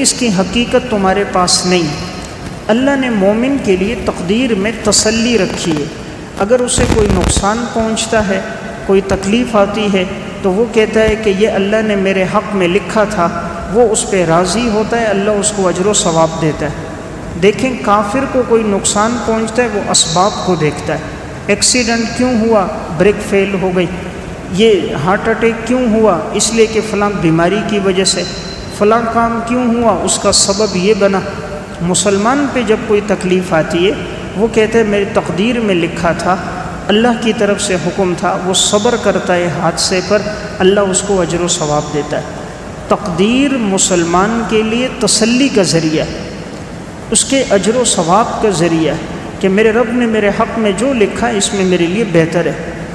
اس کی حقیقت تمہارے پاس نہیں۔ اللہ نے مومن کے لیے تقدیر میں تسلی رکھی ہے، اگر اسے کوئی نقصان پہنچتا ہے، کوئی تکلیف آتی ہے تو وہ کہتا ہے کہ یہ اللہ نے میرے حق میں لکھا تھا، وہ اس پہ راضی ہوتا ہے، اللہ اس کو اجر و ثواب دیتا ہے۔ دیکھیں کافر کو کوئی نقصان پہنچتا ہے وہ اسباب کو دیکھتا ہے، ایکسیڈنٹ کیوں ہوا؟ بریک فیل ہو گئی۔ یہ ہارٹ اٹیک کیوں ہوا؟ اس لیے کہ فلاں بیماری کی وجہ سے۔ فلاں کام کیوں ہوا؟ اس کا سبب یہ بنا۔ مسلمان پہ جب کوئی تکلیف آتی ہے وہ کہتے ہیں میری تقدیر میں لکھا تھا، اللہ کی طرف سے حکم تھا، وہ صبر کرتا ہے حادثے پر، اللہ اس کو اجر و ثواب دیتا ہے۔ تقدیر مسلمان کے لیے تسلی کا ذریعہ ہے، اس کے اجر و ثواب کا ذریعہ ہے کہ میرے رب نے میرے حق میں جو لکھا ہے اس میں میرے لیے بہتر ہے۔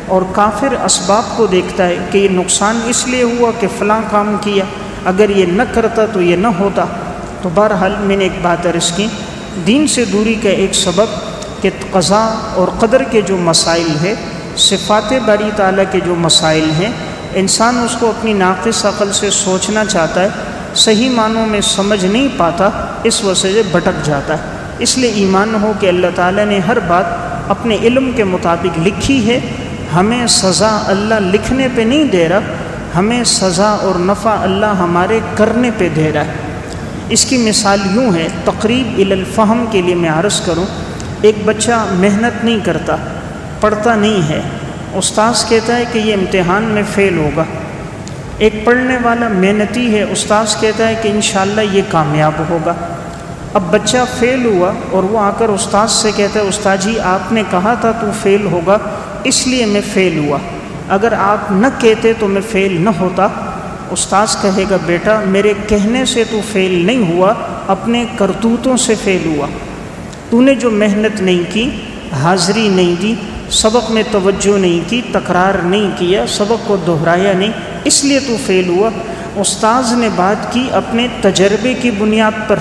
اور کافر اسباب کو دیکھتا ہے کہ یہ نقصان اس لیے ہوا کہ فلاں کام کیا، اگر یہ نہ کرتا تو یہ نہ ہوتا۔ تو بہرحال میں نے ایک بات عرض کی، دین سے دوری کا ایک سبب کہ قضاء اور قدر کے جو مسائل ہیں، صفات باری تعالیٰ کے جو مسائل ہیں، انسان اس کو اپنی ناقص عقل سے سوچنا چاہتا ہے، صحیح معنوں میں سمجھ نہیں پاتا، اس وجہ سے بھٹک جاتا ہے۔ اس لیے ایمان ہو کہ اللہ تعالیٰ نے ہر بات اپنے علم کے مطابق لکھی ہے، ہمیں سزا اللہ لکھنے پہ نہیں دے رہا، ہمیں سزا اور نفع اللہ ہمارے کرنے پہ دے رہا ہے۔ اس کی مثال یوں ہے، تقریب الی الفہم کے لیے میں عرض کروں، ایک بچہ محنت نہیں کرتا، پڑھتا نہیں ہے، استاذ کہتا ہے کہ یہ امتحان میں فیل ہوگا۔ ایک پڑھنے والا محنتی ہے، استاذ کہتا ہے کہ انشاءاللہ یہ کامیاب ہوگا۔ اب بچہ فیل ہوا اور وہ آ کر استاذ سے کہتا ہے استاد جی آپ نے کہا تھا تو فیل ہوگا، اس لیے میں فیل ہوا، اگر آپ نہ کہتے تو میں فیل نہ ہوتا۔ استاذ کہے گا بیٹا میرے کہنے سے تو فیل نہیں ہوا، اپنے کرتوتوں سے فیل ہوا، تو نے جو محنت نہیں کی، حاضری نہیں دی، سبق میں توجہ نہیں کی، تکرار نہیں کیا، سبق کو دہرایا نہیں، اس لیے تو فیل ہوا۔ استاذ نے بات کی اپنے تجربے کی بنیاد پر،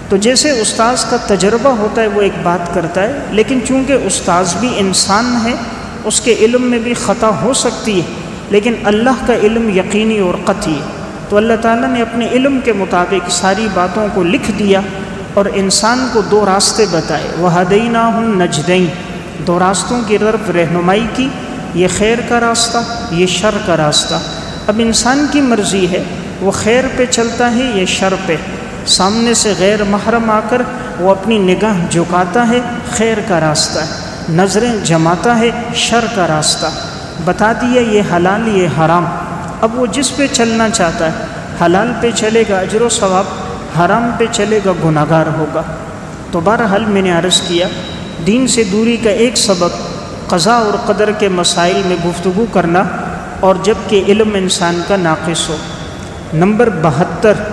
تو جیسے استاذ کا تجربہ ہوتا ہے وہ ایک بات کرتا ہے، لیکن چونکہ استاذ بھی انسان ہے، اس کے علم میں بھی خطا ہو سکتی ہے، لیکن اللہ کا علم یقینی اور قطعی ہے، تو اللہ تعالیٰ نے اپنے علم کے مطابق ساری باتوں کو لکھ دیا اور انسان کو دو راستے بتائے، وَهَدَيْنَاهُ النَّجْدَيْنِ، دو راستوں کی طرف رہنمائی کی، یہ خیر کا راستہ، یہ شر کا راستہ۔ اب انسان کی مرضی ہے وہ خیر پہ چلتا ہے یا شر پہ۔ سامنے سے غیر محرم آ کر وہ اپنی نگاہ جھکاتا ہے، خیر کا راستہ ہے، نظریں جماتا ہے، شر کا راستہ۔ بتا دیا یہ حلال یہ حرام، اب وہ جس پہ چلنا چاہتا ہے، حلال پہ چلے گا اجر و ثواب، حرام پہ چلے گا گناہگار ہوگا۔ تو بہرحال میں نے عرض کیا دین سے دوری کا ایک سبب قضاء اور قدر کے مسائل میں گفتگو کرنا، اور جب کہ علم انسان کا ناقص ہو۔ نمبر 72،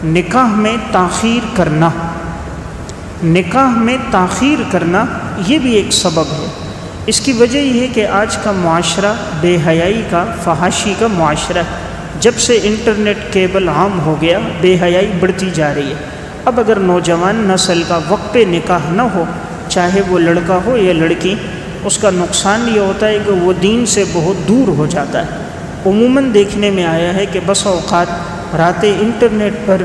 نکاح میں تاخیر کرنا۔ نکاح میں تاخیر کرنا یہ بھی ایک سبب ہے۔ اس کی وجہ یہ ہے کہ آج کا معاشرہ بے حیائی کا، فحاشی کا معاشرہ ہے۔ جب سے انٹرنیٹ کیبل عام ہو گیا بے حیائی بڑھتی جا رہی ہے۔ اب اگر نوجوان نسل کا وقت پہ نکاح نہ ہو، چاہے وہ لڑکا ہو یا لڑکی، اس کا نقصان یہ ہوتا ہے کہ وہ دین سے بہت دور ہو جاتا ہے۔ عموماً دیکھنے میں آیا ہے کہ بس اوقات راتیں انٹرنیٹ پر،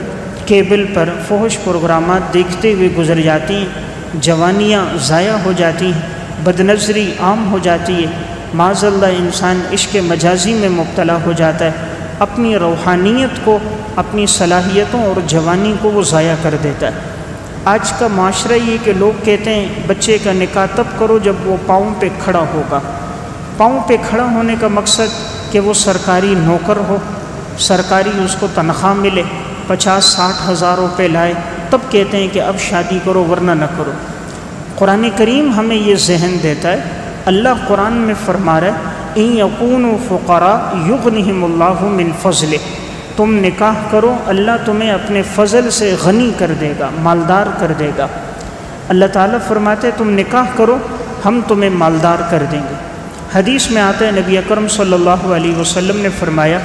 کیبل پر فحش پروگرامات دیکھتے ہوئے گزر جاتی ہیں، جوانیاں ضائع ہو جاتی ہیں، بدنظری عام ہو جاتی ہے، معاذ اللہ انسان عشق مجازی میں مبتلا ہو جاتا ہے، اپنی روحانیت کو، اپنی صلاحیتوں اور جوانی کو وہ ضائع کر دیتا ہے۔ آج کا معاشرہ یہ کہ لوگ کہتے ہیں بچے کا نکاح تب کرو جب وہ پاؤں پہ کھڑا ہوگا۔ پاؤں پہ کھڑا ہونے کا مقصد کہ وہ سرکاری نوکر ہو، سرکاری اس کو تنخواہ ملے، 50-60 ہزار روپے لائے، تب کہتے ہیں کہ اب شادی کرو ورنہ نہ کرو۔ قرآن کریم ہمیں یہ ذہن دیتا ہے، اللہ قرآن میں فرما رہا ہے اِن یکونوا فقراء یغنہم اللہ من فضلہ، تم نکاح کرو اللہ تمہیں اپنے فضل سے غنی کر دے گا، مالدار کر دے گا۔ اللہ تعالیٰ فرماتے تم نکاح کرو ہم تمہیں مالدار کر دیں گے۔ حدیث میں آتا ہے نبی اکرم صلی اللہ علیہ وسلم نے فرمایا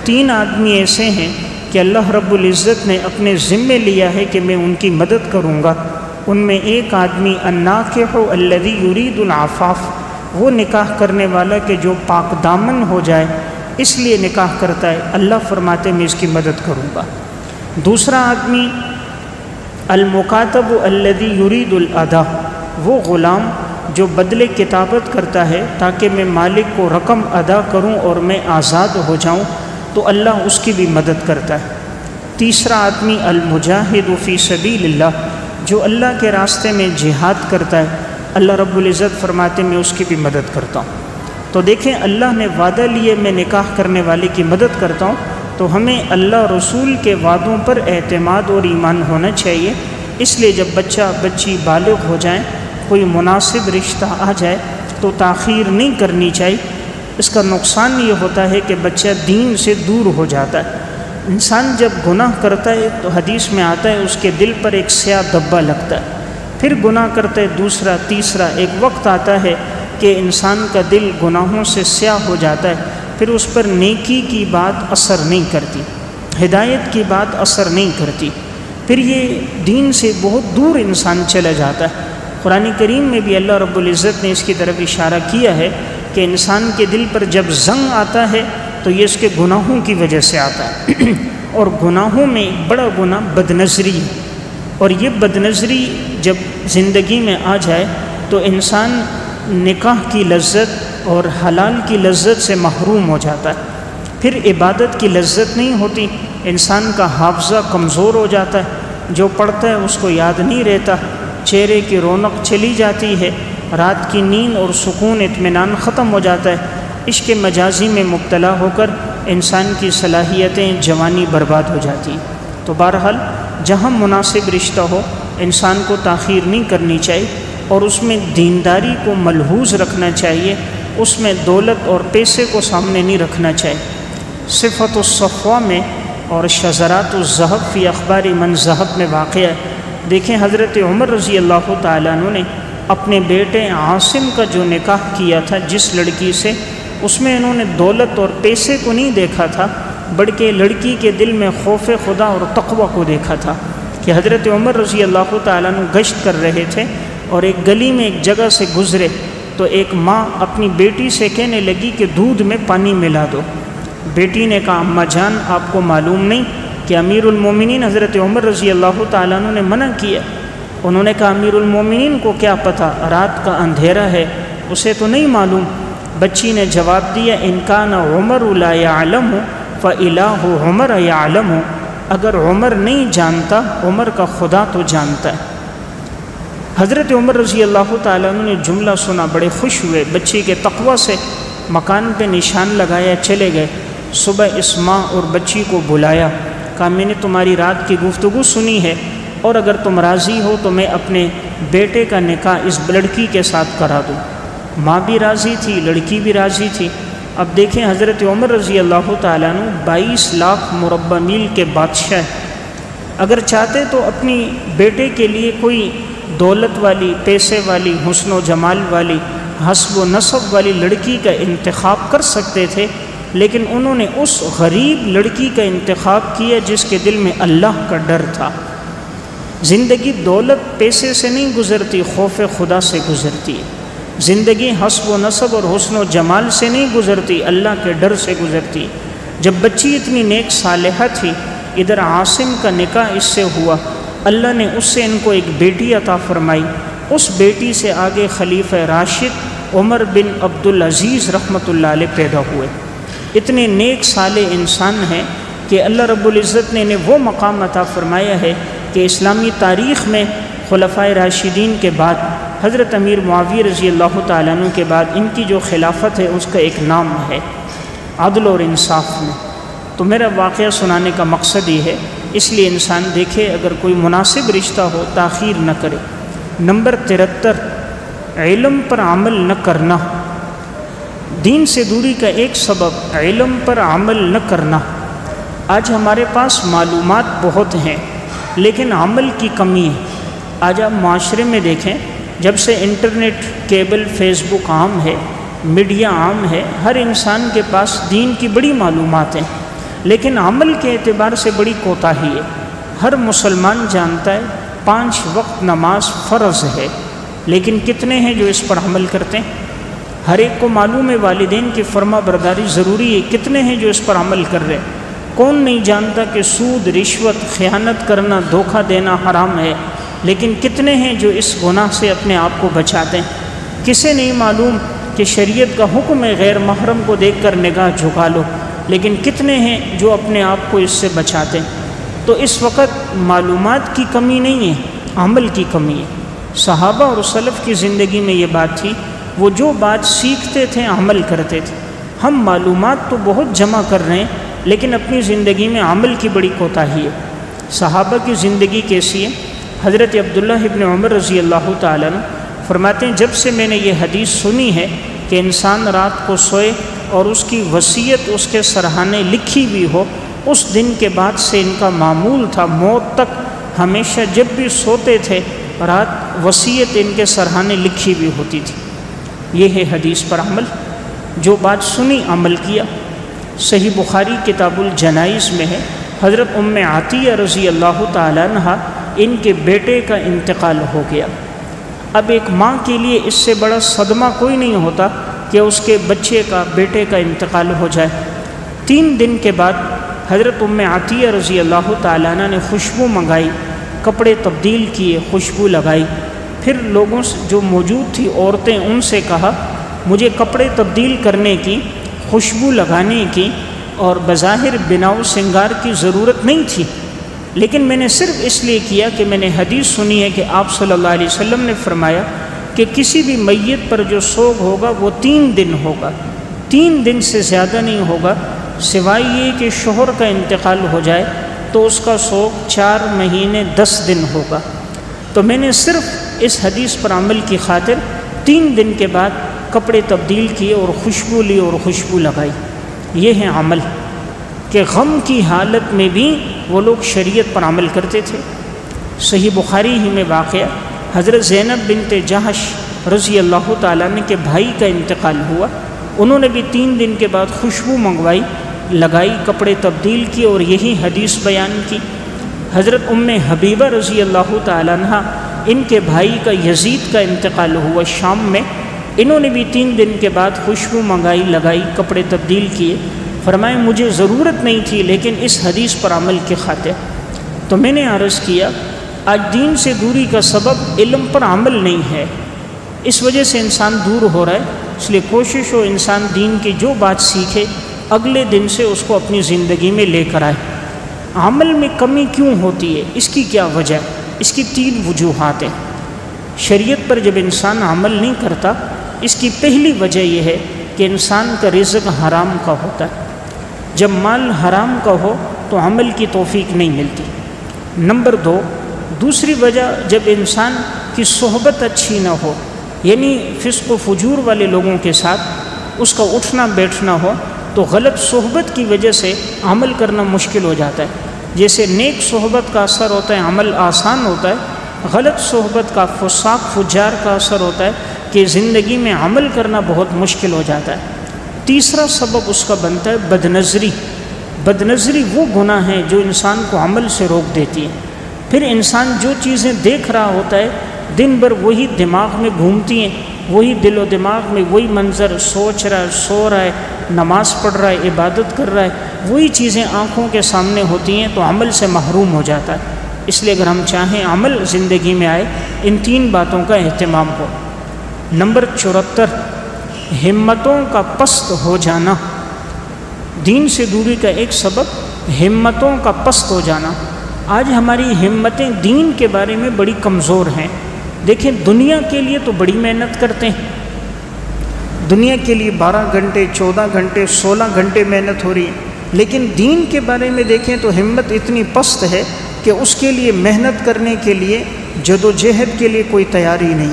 3 آدمی ایسے ہیں کہ اللہ رب العزت نے اپنے ذمے لیا ہے کہ میں ان کی مدد کروں گا۔ ان میں ایک آدمی الناکح الذی یرید العفاف، وہ نکاح کرنے والا کہ جو پاک دامن ہو جائے اس لیے نکاح کرتا ہے، اللہ فرماتے میں اس کی مدد کروں گا۔ دوسرا آدمی المکاتب الذی یرید الادا، وہ غلام جو بدلے کتابت کرتا ہے تاکہ میں مالک کو رقم ادا کروں اور میں آزاد ہو جاؤں، تو اللہ اس کی بھی مدد کرتا ہے۔ تیسرا آدمی المجاہد فی سبیل اللہ، جو اللہ کے راستے میں جہاد کرتا ہے، اللہ رب العزت فرماتے میں اس کی بھی مدد کرتا ہوں۔ تو دیکھیں اللہ نے وعدہ لیے میں نکاح کرنے والے کی مدد کرتا ہوں، تو ہمیں اللہ رسول کے وعدوں پر اعتماد اور ایمان ہونا چاہیے۔ اس لیے جب بچہ بچی بالغ ہو جائیں، کوئی مناسب رشتہ آ جائے تو تاخیر نہیں کرنی چاہیے۔ اس کا نقصان یہ ہوتا ہے کہ بچہ دین سے دور ہو جاتا ہے۔ انسان جب گناہ کرتا ہے تو حدیث میں آتا ہے اس کے دل پر ایک سیاہ دھبا لگتا ہے، پھر گناہ کرتا ہے دوسرا تیسرا، ایک وقت آتا ہے کہ انسان کا دل گناہوں سے سیاہ ہو جاتا ہے، پھر اس پر نیکی کی بات اثر نہیں کرتی، ہدایت کی بات اثر نہیں کرتی، پھر یہ دین سے بہت دور انسان چلا جاتا ہے۔ قرآن کریم میں بھی اللہ رب العزت نے اس کی طرف اشارہ کیا ہے کہ انسان کے دل پر جب زنگ آتا ہے تو یہ اس کے گناہوں کی وجہ سے آتا ہے، اور گناہوں میں ایک بڑا گناہ بدنظری ہے، اور یہ بدنظری جب زندگی میں آ جائے تو انسان نکاح کی لذت اور حلال کی لذت سے محروم ہو جاتا ہے، پھر عبادت کی لذت نہیں ہوتی، انسان کا حافظہ کمزور ہو جاتا ہے، جو پڑھتا ہے اس کو یاد نہیں رہتا، چہرے کی رونق چلی جاتی ہے، رات کی نیند اور سکون اطمینان ختم ہو جاتا ہے، عشق مجازی میں مبتلا ہو کر انسان کی صلاحیتیں جوانی برباد ہو جاتی ہیں۔ تو بہرحال جہاں مناسب رشتہ ہو انسان کو تاخیر نہیں کرنی چاہیے، اور اس میں دینداری کو ملحوظ رکھنا چاہیے، اس میں دولت اور پیسے کو سامنے نہیں رکھنا چاہیے۔ صفت الصفوہ میں اور شذرات الذہب فی اخبار من ذہب میں واقع ہے۔ دیکھیں حضرت عمر رضی اللہ تعالیٰ عنہ نے اپنے بیٹے عاصم کا جو نکاح کیا تھا جس لڑکی سے، اس میں انہوں نے دولت اور پیسے کو نہیں دیکھا تھا، بلکہ لڑکی کے دل میں خوف خدا اور تقوی کو دیکھا تھا کہ حضرت عمر رضی اللہ تعالیٰ عنہ گشت کر رہے تھے اور ایک گلی میں ایک جگہ سے گزرے تو ایک ماں اپنی بیٹی سے کہنے لگی کہ دودھ میں پانی ملا دو۔ بیٹی نے کہا اماں جان آپ کو معلوم نہیں کہ امیر المومنین حضرت عمر رضی اللہ تعالیٰ عنہ نے منع کیا؟ انہوں نے کہا امیر المومنین کو کیا پتہ، رات کا اندھیرا ہے، اسے تو نہیں معلوم۔ بچی نے جواب دیا ان کان عمر لا یعلم فالہ عمر یعلم، اگر عمر نہیں جانتا عمر کا خدا تو جانتا ہے۔ حضرت عمر رضی اللہ تعالیٰ عنہ نے جملہ سنا، بڑے خوش ہوئے، بچی کے تقوی سے مکان پہ نشان لگایا، چلے گئے۔ صبح اس ماں اور بچی کو بلایا، کہا میں نے تمہاری رات کی گفتگو سنی ہے، اور اگر تم راضی ہو تو میں اپنے بیٹے کا نکاح اس لڑکی کے ساتھ کرا دوں۔ ماں بھی راضی تھی، لڑکی بھی راضی تھی۔ اب دیکھیں حضرت عمر رضی اللہ تعالیٰ عنہ 22 لاکھ مربع میل کے بادشاہ، اگر چاہتے تو اپنی بیٹے کے لیے کوئی دولت والی، پیسے والی، حسن و جمال والی، حسب و نسب والی لڑکی کا انتخاب کر سکتے تھے، لیکن انہوں نے اس غریب لڑکی کا انتخاب کیا جس کے دل میں اللہ کا ڈر تھا۔ زندگی دولت پیسے سے نہیں گزرتی، خوف خدا سے گزرتی ہے۔ زندگی حسب و نسب اور حسن و جمال سے نہیں گزرتی، اللہ کے ڈر سے گزرتی۔ جب بچی اتنی نیک صالحہ تھی، ادھر عاصم کا نکاح اس سے ہوا، اللہ نے اس سے ان کو ایک بیٹی عطا فرمائی، اس بیٹی سے آگے خلیفہ راشد عمر بن عبدالعزیز رحمۃ اللہ علیہ پیدا ہوئے۔ اتنے نیک صالح انسان ہیں کہ اللہ رب العزت نے انہیں وہ مقام عطا فرمایا ہے کہ اسلامی تاریخ میں خلفائے راشدین کے بعد حضرت امیر معاویہ رضی اللہ تعالیٰ عنہ کے بعد ان کی جو خلافت ہے اس کا ایک نام ہے عدل اور انصاف میں۔ تو میرا واقعہ سنانے کا مقصد یہ ہے، اس لیے انسان دیکھے اگر کوئی مناسب رشتہ ہو تاخیر نہ کرے۔ نمبر 73، علم پر عمل نہ کرنا۔ دین سے دوری کا ایک سبب علم پر عمل نہ کرنا۔ آج ہمارے پاس معلومات بہت ہیں لیکن عمل کی کمی ہے۔ آج آپ معاشرے میں دیکھیں، جب سے انٹرنیٹ، کیبل، فیس بک عام ہے، میڈیا عام ہے، ہر انسان کے پاس دین کی بڑی معلومات ہیں، لیکن عمل کے اعتبار سے بڑی کوتاہی ہے۔ ہر مسلمان جانتا ہے 5 وقت نماز فرض ہے، لیکن کتنے ہیں جو اس پر عمل کرتے ہیں؟ ہر ایک کو معلوم ہے والدین کی فرما برداری ضروری ہے، کتنے ہیں جو اس پر عمل کر رہے ہیں؟ کون نہیں جانتا کہ سود، رشوت، خیانت کرنا، دھوکہ دینا حرام ہے، لیکن کتنے ہیں جو اس گناہ سے اپنے آپ کو بچاتے ہیں؟ کسے نہیں معلوم کہ شریعت کا حکم ہے غیر محرم کو دیکھ کر نگاہ جھکا لو، لیکن کتنے ہیں جو اپنے آپ کو اس سے بچاتے ہیں؟ تو اس وقت معلومات کی کمی نہیں ہے، عمل کی کمی ہے۔ صحابہ اور سلف کی زندگی میں یہ بات تھی، وہ جو بات سیکھتے تھے عمل کرتے تھے۔ ہم معلومات تو بہت جمع کر رہے ہیں لیکن اپنی زندگی میں عمل کی بڑی کوتاہی ہے۔ صحابہ کی زندگی کیسی ہے؟ حضرت عبداللہ ابن عمر رضی اللہ تعالیٰ عنہ فرماتے ہیں، جب سے میں نے یہ حدیث سنی ہے کہ انسان رات کو سوئے اور اس کی وصیت اس کے سرہانے لکھی ہوئی ہو، اس دن کے بعد سے ان کا معمول تھا موت تک ہمیشہ جب بھی سوتے تھے رات وصیت ان کے سرہانے لکھی ہوئی ہوتی تھی۔ یہ ہے حدیث پر عمل، جو بات سنی عمل کیا۔ صحیح بخاری کتاب الجنائز میں ہے، حضرت ام عطیہ رضی اللہ تعالیٰ عنہ ان کے بیٹے کا انتقال ہو گیا۔ اب ایک ماں کے لیے اس سے بڑا صدمہ کوئی نہیں ہوتا کہ اس کے بچے کا، بیٹے کا انتقال ہو جائے۔ 3 دن کے بعد حضرت ام عطیہ رضی اللہ تعالیٰ عنہ نے خوشبو منگائی، کپڑے تبدیل کیے، خوشبو لگائی، پھر لوگوں سے جو موجود تھی عورتیں ان سے کہا مجھے کپڑے تبدیل کرنے کی، خوشبو لگانے کی اور بظاہر بنا و سنگار کی ضرورت نہیں تھی، لیکن میں نے صرف اس لیے کیا کہ میں نے حدیث سنی ہے کہ آپ صلی اللہ علیہ وسلم نے فرمایا کہ کسی بھی میت پر جو سوگ ہوگا وہ 3 دن ہوگا، 3 دن سے زیادہ نہیں ہوگا، سوائے یہ کہ شوہر کا انتقال ہو جائے تو اس کا سوگ 4 مہینے 10 دن ہوگا۔ تو میں نے صرف اس حدیث پر عمل کی خاطر 3 دن کے بعد کپڑے تبدیل کیے اور خوشبو لی اور خوشبو لگائی۔ یہ ہے عمل، کہ غم کی حالت میں بھی وہ لوگ شریعت پر عمل کرتے تھے۔ صحیح بخاری ہی میں واقعہ، حضرت زینب بنت جہش رضی اللہ تعالیٰ عنہ کے بھائی کا انتقال ہوا، انہوں نے بھی 3 دن کے بعد خوشبو منگوائی، لگائی، کپڑے تبدیل کیے اور یہی حدیث بیان کی۔ حضرت ام حبیبہ رضی اللہ تعالیٰ عنہ ان کے بھائی کا یزید کا انتقال ہوا شام میں، انہوں نے بھی 3 دن کے بعد خوشبو منگائی، لگائی، کپڑے تبدیل کیے، فرمائے مجھے ضرورت نہیں تھی لیکن اس حدیث پر عمل کی خاطر۔ تو میں نے عرض کیا آج دین سے دوری کا سبب علم پر عمل نہیں ہے، اس وجہ سے انسان دور ہو رہا ہے، اس لیے کوشش ہو انسان دین کی جو بات سیکھے اگلے دن سے اس کو اپنی زندگی میں لے کر آئے۔ عمل میں کمی کیوں ہوتی ہے؟ اس کی کیا وجہ ہے؟ اس کی 3 وجوہات ہیں۔ شریعت پر جب انسان عمل نہیں کرتا، اس کی پہلی وجہ یہ ہے کہ انسان کا رزق حرام کا ہوتا ہے۔ جب مال حرام کا ہو تو عمل کی توفیق نہیں ملتی۔ نمبر 2، دوسری وجہ جب انسان کی صحبت اچھی نہ ہو، یعنی فسق و فجور والے لوگوں کے ساتھ اس کا اٹھنا بیٹھنا ہو تو غلط صحبت کی وجہ سے عمل کرنا مشکل ہو جاتا ہے۔ جیسے نیک صحبت کا اثر ہوتا ہے عمل آسان ہوتا ہے، غلط صحبت کا، فساق فجار کا اثر ہوتا ہے کہ زندگی میں عمل کرنا بہت مشکل ہو جاتا ہے۔ تیسرا سبب اس کا بنتا ہے بدنظری۔ بدنظری وہ گناہ ہے جو انسان کو عمل سے روک دیتی ہے۔ پھر انسان جو چیزیں دیکھ رہا ہوتا ہے دن بھر وہی دماغ میں گھومتی ہیں، وہی دل و دماغ میں وہی منظر، سوچ رہا ہے، سو رہا ہے، نماز پڑھ رہا ہے، عبادت کر رہا ہے، وہی چیزیں آنکھوں کے سامنے ہوتی ہیں تو عمل سے محروم ہو جاتا ہے۔ اس لیے اگر ہم چاہیں عمل زندگی میں آئے، ان 3 باتوں کا اہتمام ہو۔ نمبر 74، ہمتوں کا پست ہو جانا۔ دین سے دوری کا ایک سبب ہمتوں کا پست ہو جانا۔ آج ہماری ہمتیں دین کے بارے میں بڑی کمزور ہیں۔ دیکھیں دنیا کے لیے تو بڑی محنت کرتے ہیں، دنیا کے لیے 12 گھنٹے، 14 گھنٹے، 16 گھنٹے محنت ہو رہی ہے، لیکن دین کے بارے میں دیکھیں تو ہمت اتنی پست ہے کہ اس کے لیے محنت کرنے کے لیے، جد و جہد کے لیے کوئی تیاری نہیں۔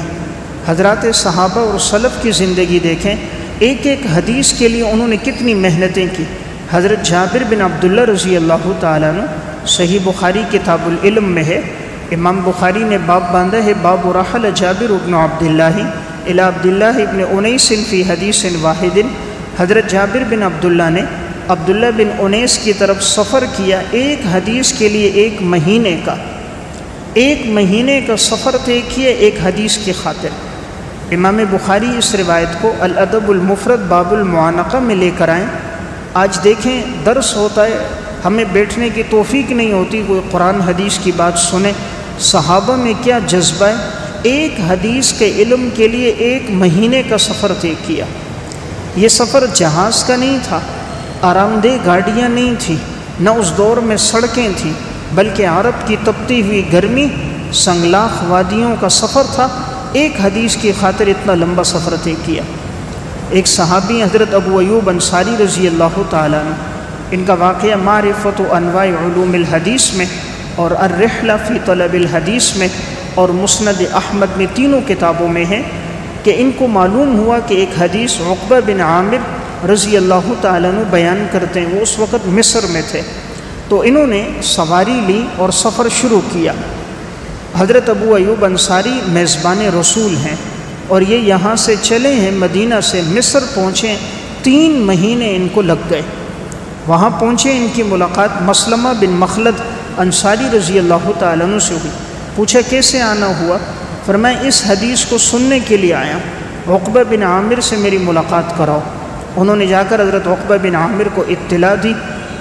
حضرات صحابہ اور سلف کی زندگی دیکھیں، ایک ایک حدیث کے لیے انہوں نے کتنی محنتیں کی۔ حضرت جابر بن عبداللہ رضی اللہ تعالیٰ عنہ، صحیح بخاری کتاب العلم میں ہے، امام بخاری نے باب باندھا ہے، باب رحل جابر بن عبداللہ الی عبداللہ ابن انیس فی حدیث واحد۔ حضرت جابر بن عبداللہ نے عبداللہ بن انیس کی طرف سفر کیا ایک حدیث کے لیے، 1 مہینے کا، 1 مہینے کا سفر طے کیا ایک حدیث کی خاطر۔ امام بخاری اس روایت کو الادب المفرد باب المعانقہ میں لے کر آئیں۔ آج دیکھیں درس ہوتا ہے، ہمیں بیٹھنے کی توفیق نہیں ہوتی کوئی قرآن حدیث کی بات سنے۔ صحابہ میں کیا جذبہ ہے، ایک حدیث کے علم کے لیے 1 مہینے کا سفر طے کیا۔ یہ سفر جہاز کا نہیں تھا، آرام دہ گاڑیاں نہیں تھیں، نہ اس دور میں سڑکیں تھیں، بلکہ عرب کی تپتی ہوئی گرمی، سنگلاخ وادیوں کا سفر تھا۔ ایک حدیث کی خاطر اتنا لمبا سفر طے کیا۔ ایک صحابی حضرت ابو ایوب انصاری رضی اللہ تعالیٰ عنہ، ان کا واقعہ معرفت و انواع علوم الحدیث میں اور الرحلہ فی طلب الحدیث میں اور مسند احمد میں، تینوں کتابوں میں ہے کہ ان کو معلوم ہوا کہ ایک حدیث عقبہ بن عامر رضی اللہ تعالیٰ عنہ بیان کرتے ہیں۔ وہ اس وقت مصر میں تھے، تو انہوں نے سواری لی اور سفر شروع کیا۔ حضرت ابو ایوب انصاری میزبان رسول ہیں اور یہ یہاں سے چلے ہیں، مدینہ سے مصر پہنچے، 3 مہینے ان کو لگ گئے۔ وہاں پہنچے، ان کی ملاقات مسلمہ بن مخلد انصاری رضی اللہ تعالیٰ عنہ سے ہوئی۔ پوچھا کیسے آنا ہوا؟ فرمایا اس حدیث کو سننے کے لیے آیا، عقبہ بن عامر سے میری ملاقات کراؤ۔ انہوں نے جا کر حضرت عقبہ بن عامر کو اطلاع دی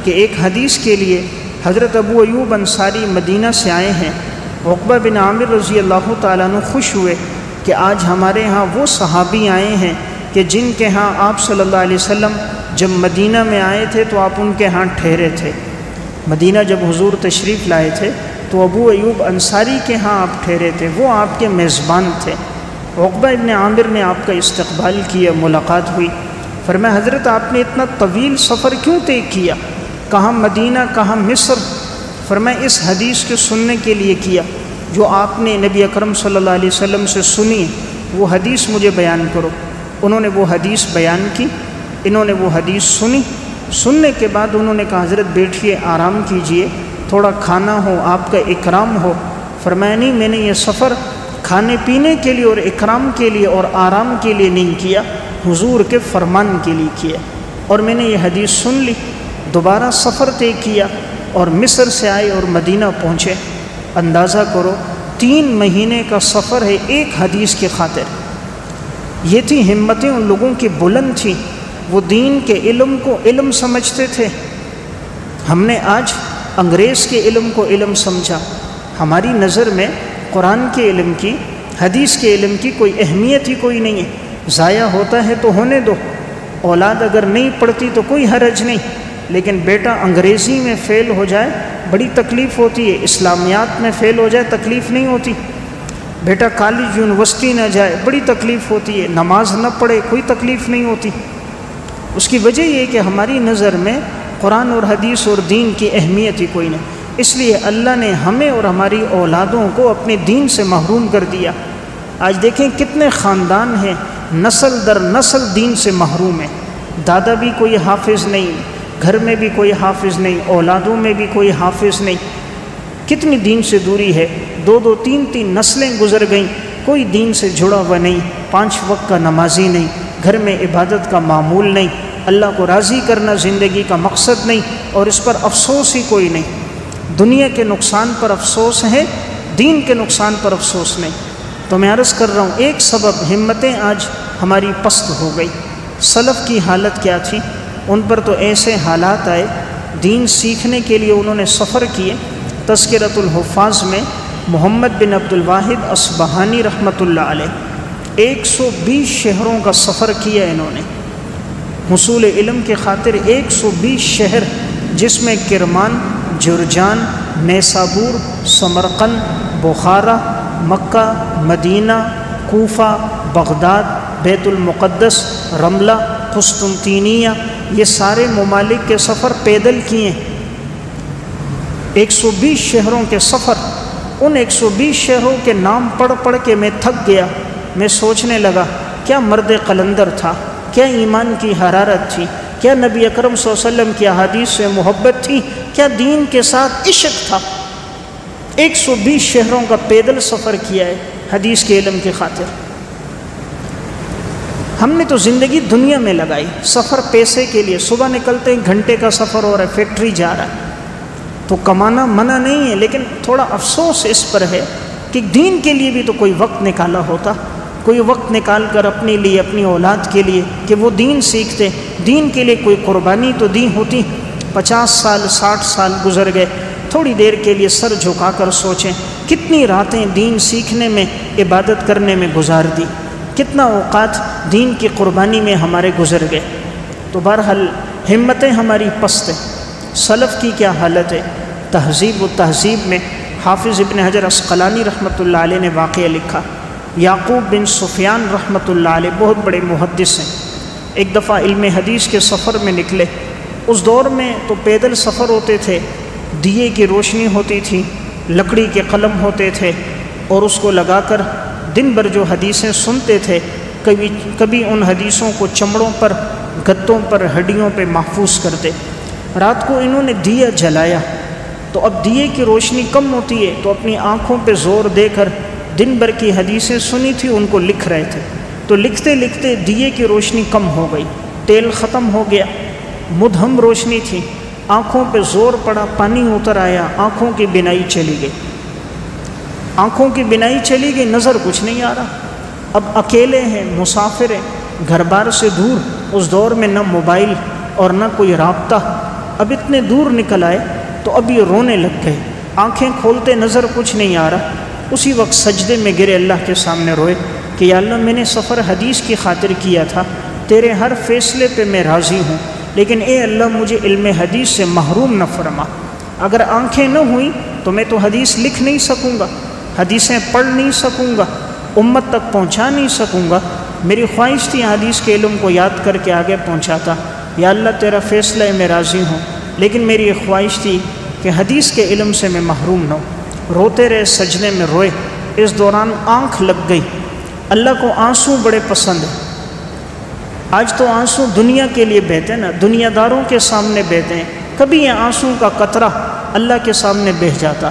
کہ ایک حدیث کے لیے حضرت ابو ایوب انصاری مدینہ سے آئے ہیں۔ عقبہ بن عامر رضی اللہ تعالیٰ عنہ خوش ہوئے کہ آج ہمارے ہاں وہ صحابی آئے ہیں کہ جن کے ہاں آپ صلی اللہ علیہ وسلم جب مدینہ میں آئے تھے تو آپ ان کے ہاں ٹھہرے تھے۔ مدینہ جب حضور تشریف لائے تھے تو ابو ایوب انصاری کے ہاں آپ ٹھہرے تھے، وہ آپ کے میزبان تھے۔ عقبہ ابن عامر نے آپ کا استقبال کیا، ملاقات ہوئی۔ فرمایا حضرت آپ نے اتنا طویل سفر کیوں طے کیا؟ کہاں مدینہ، کہاں مصر؟ فرمایا اس حدیث کے سننے کے لیے کیا جو آپ نے نبی اکرم صلی اللہ علیہ وسلم سے سنی، وہ حدیث مجھے بیان کرو۔ انہوں نے وہ حدیث بیان کی، انہوں نے وہ حدیث سنی۔ سننے کے بعد انہوں نے کہا حضرت بیٹھیے، آرام کیجئے، تھوڑا کھانا ہو، آپ کا اکرام ہو۔ فرمایا نہیں، میں نے یہ سفر کھانے پینے کے لیے اور اکرام کے لیے اور آرام کے لیے نہیں کیا، حضور کے فرمان کے لیے کیا، اور میں نے یہ حدیث سن لی۔ دوبارہ سفر طے کیا اور مصر سے آئے اور مدینہ پہنچے۔ اندازہ کرو 3 مہینے کا سفر ہے ایک حدیث کی خاطر۔ یہ تھی ہمتیں ان لوگوں کی بلند تھیں، وہ دین کے علم کو علم سمجھتے تھے۔ ہم نے آج انگریز کے علم کو علم سمجھا۔ ہماری نظر میں قرآن کے علم کی، حدیث کے علم کی کوئی اہمیت ہی کوئی نہیں ہے۔ ضائع ہوتا ہے تو ہونے دو، اولاد اگر نہیں پڑھتی تو کوئی حرج نہیں، لیکن بیٹا انگریزی میں فیل ہو جائے بڑی تکلیف ہوتی ہے، اسلامیات میں فیل ہو جائے تکلیف نہیں ہوتی، بیٹا کالج یونیورسٹی نہ جائے بڑی تکلیف ہوتی ہے، نماز نہ پڑھے کوئی تکلیف نہیں ہوتی۔ اس کی وجہ یہ کہ ہماری نظر میں قرآن اور حدیث اور دین کی اہمیت ہی کوئی نہیں، اس لیے اللہ نے ہمیں اور ہماری اولادوں کو اپنے دین سے محروم کر دیا۔ آج دیکھیں کتنے خاندان ہیں نسل در نسل دین سے محروم ہیں، دادا بھی کوئی حافظ نہیں، گھر میں بھی کوئی حافظ نہیں، اولادوں میں بھی کوئی حافظ نہیں، کتنی دین سے دوری ہے۔ 2 3 نسلیں گزر گئیں، کوئی دین سے جڑا ہوا نہیں، 5 وقت کا نمازی نہیں، گھر میں عبادت کا معمول نہیں، اللہ کو راضی کرنا زندگی کا مقصد نہیں، اور اس پر افسوس ہی کوئی نہیں۔ دنیا کے نقصان پر افسوس ہے، دین کے نقصان پر افسوس نہیں۔ تو میں عرض کر رہا ہوں ایک سبب ہمتیں آج ہماری پست ہو گئی۔ سلف کی حالت کیا تھی؟ ان پر تو ایسے حالات آئے، دین سیکھنے کے لیے انہوں نے سفر کیے۔ تذکرۃ الحفاظ میں محمد بن عبد الواحد اصبہانی رحمۃ اللہ علیہ 120 شہروں کا سفر کیا انہوں نے حصول علم کی خاطر۔ 120 شہر جس میں کرمان، جرجان، نیسابور، سمرقند، بخارا، مکہ، مدینہ، کوفہ، بغداد، بیت المقدس، رملہ، قسطنطینیہ، یہ سارے ممالک کے سفر پیدل کیے۔ 120 شہروں کے سفر، ان 120 شہروں کے نام پڑھ پڑھ کے میں تھک گیا۔ میں سوچنے لگا کیا مرد قلندر تھا، کیا ایمان کی حرارت تھی، کیا نبی اکرم صلی اللہ علیہ وسلم کی احادیث سے محبت تھی، کیا دین کے ساتھ عشق تھا۔ 120 شہروں کا پیدل سفر کیا ہے حدیث کے علم کی خاطر۔ ہم نے تو زندگی دنیا میں لگائی، سفر پیسے کے لیے، صبح نکلتے ہیں گھنٹے کا سفر ہو رہا ہے، فیکٹری جا رہا ہے، تو کمانا منع نہیں ہے، لیکن تھوڑا افسوس اس پر ہے کہ دین کے لیے بھی تو کوئی وقت نکالا ہوتا، کوئی وقت نکال کر اپنے لیے، اپنی اولاد کے لیے کہ وہ دین سیکھتے، دین کے لیے کوئی قربانی تو دی ہوتی۔ 50 سال 60 سال گزر گئے، تھوڑی دیر کے لیے سر جھکا کر سوچیں کتنی راتیں دین سیکھنے میں، عبادت کرنے میں گزار دی، کتنا اوقات دین کی قربانی میں ہمارے گزر گئے۔ تو بہرحال ہمتیں ہماری پست ہیں۔ سلف کی کیا حالت ہے؟ تہذیب و تہذیب میں حافظ ابن حجر عسقلانی رحمۃ اللہ علیہ نے واقعہ لکھا۔ یعقوب بن سفیان رحمۃ اللہ علیہ بہت بڑے محدث ہیں، ایک دفعہ علم حدیث کے سفر میں نکلے۔ اس دور میں تو پیدل سفر ہوتے تھے، دیے کی روشنی ہوتی تھی، لکڑی کے قلم ہوتے تھے، اور اس کو لگا کر دن بھر جو حدیثیں سنتے تھے، کبھی ان حدیثوں کو چمڑوں پر، گتوں پر، ہڈیوں پہ محفوظ کرتے۔ رات کو انہوں نے دیا جلایا، تو اب دیے کی روشنی کم ہوتی ہے، تو اپنی آنکھوں پہ زور دے کر دن بھر کی حدیثیں سنی تھی ان کو لکھ رہے تھے۔ تو لکھتے لکھتے دیے کی روشنی کم ہو گئی، تیل ختم ہو گیا، مدھم روشنی تھی، آنکھوں پہ زور پڑا، پانی اتر آیا، آنکھوں کی بینائی چلی گئی، آنکھوں کی بینائی چلی گئی، نظر کچھ نہیں آ رہا۔ اب اکیلے ہیں، مسافر ہیں، گھر بار سے دور، اس دور میں نہ موبائل اور نہ کوئی رابطہ، اب اتنے دور نکل آئے تو اب یہ رونے لگ گئے، آنکھیں کھولتے نظر کچھ نہیں آ رہا۔ اسی وقت سجدے میں گرے، اللہ کے سامنے روئے کہ یا اللہ میں نے سفر حدیث کی خاطر کیا تھا، تیرے ہر فیصلے پہ میں راضی ہوں، لیکن اے اللہ مجھے علم حدیث سے محروم نہ فرما۔ اگر آنکھیں نہ ہوئیں تو میں تو حدیث لکھ نہیں سکوں گا، حدیثیں پڑھ نہیں سکوں گا، امت تک پہنچا نہیں سکوں گا۔ میری خواہش تھی حدیث کے علم کو یاد کر کے آگے پہنچاتا، یا اللہ تیرا فیصلہ ہے میں راضی ہوں، لیکن میری یہ خواہش تھی کہ حدیث کے علم سے میں محروم نہ ہوں۔ روتے رہے، سجدے میں روئے، اس دوران آنکھ لگ گئی۔ اللہ کو آنسو بڑے پسند ہیں۔ آج تو آنسو دنیا کے لیے بہتے ہیں نا، دنیا داروں کے سامنے بہتے ہیں، کبھی یہ آنسو کا قطرہ اللہ کے سامنے بہہ جاتا،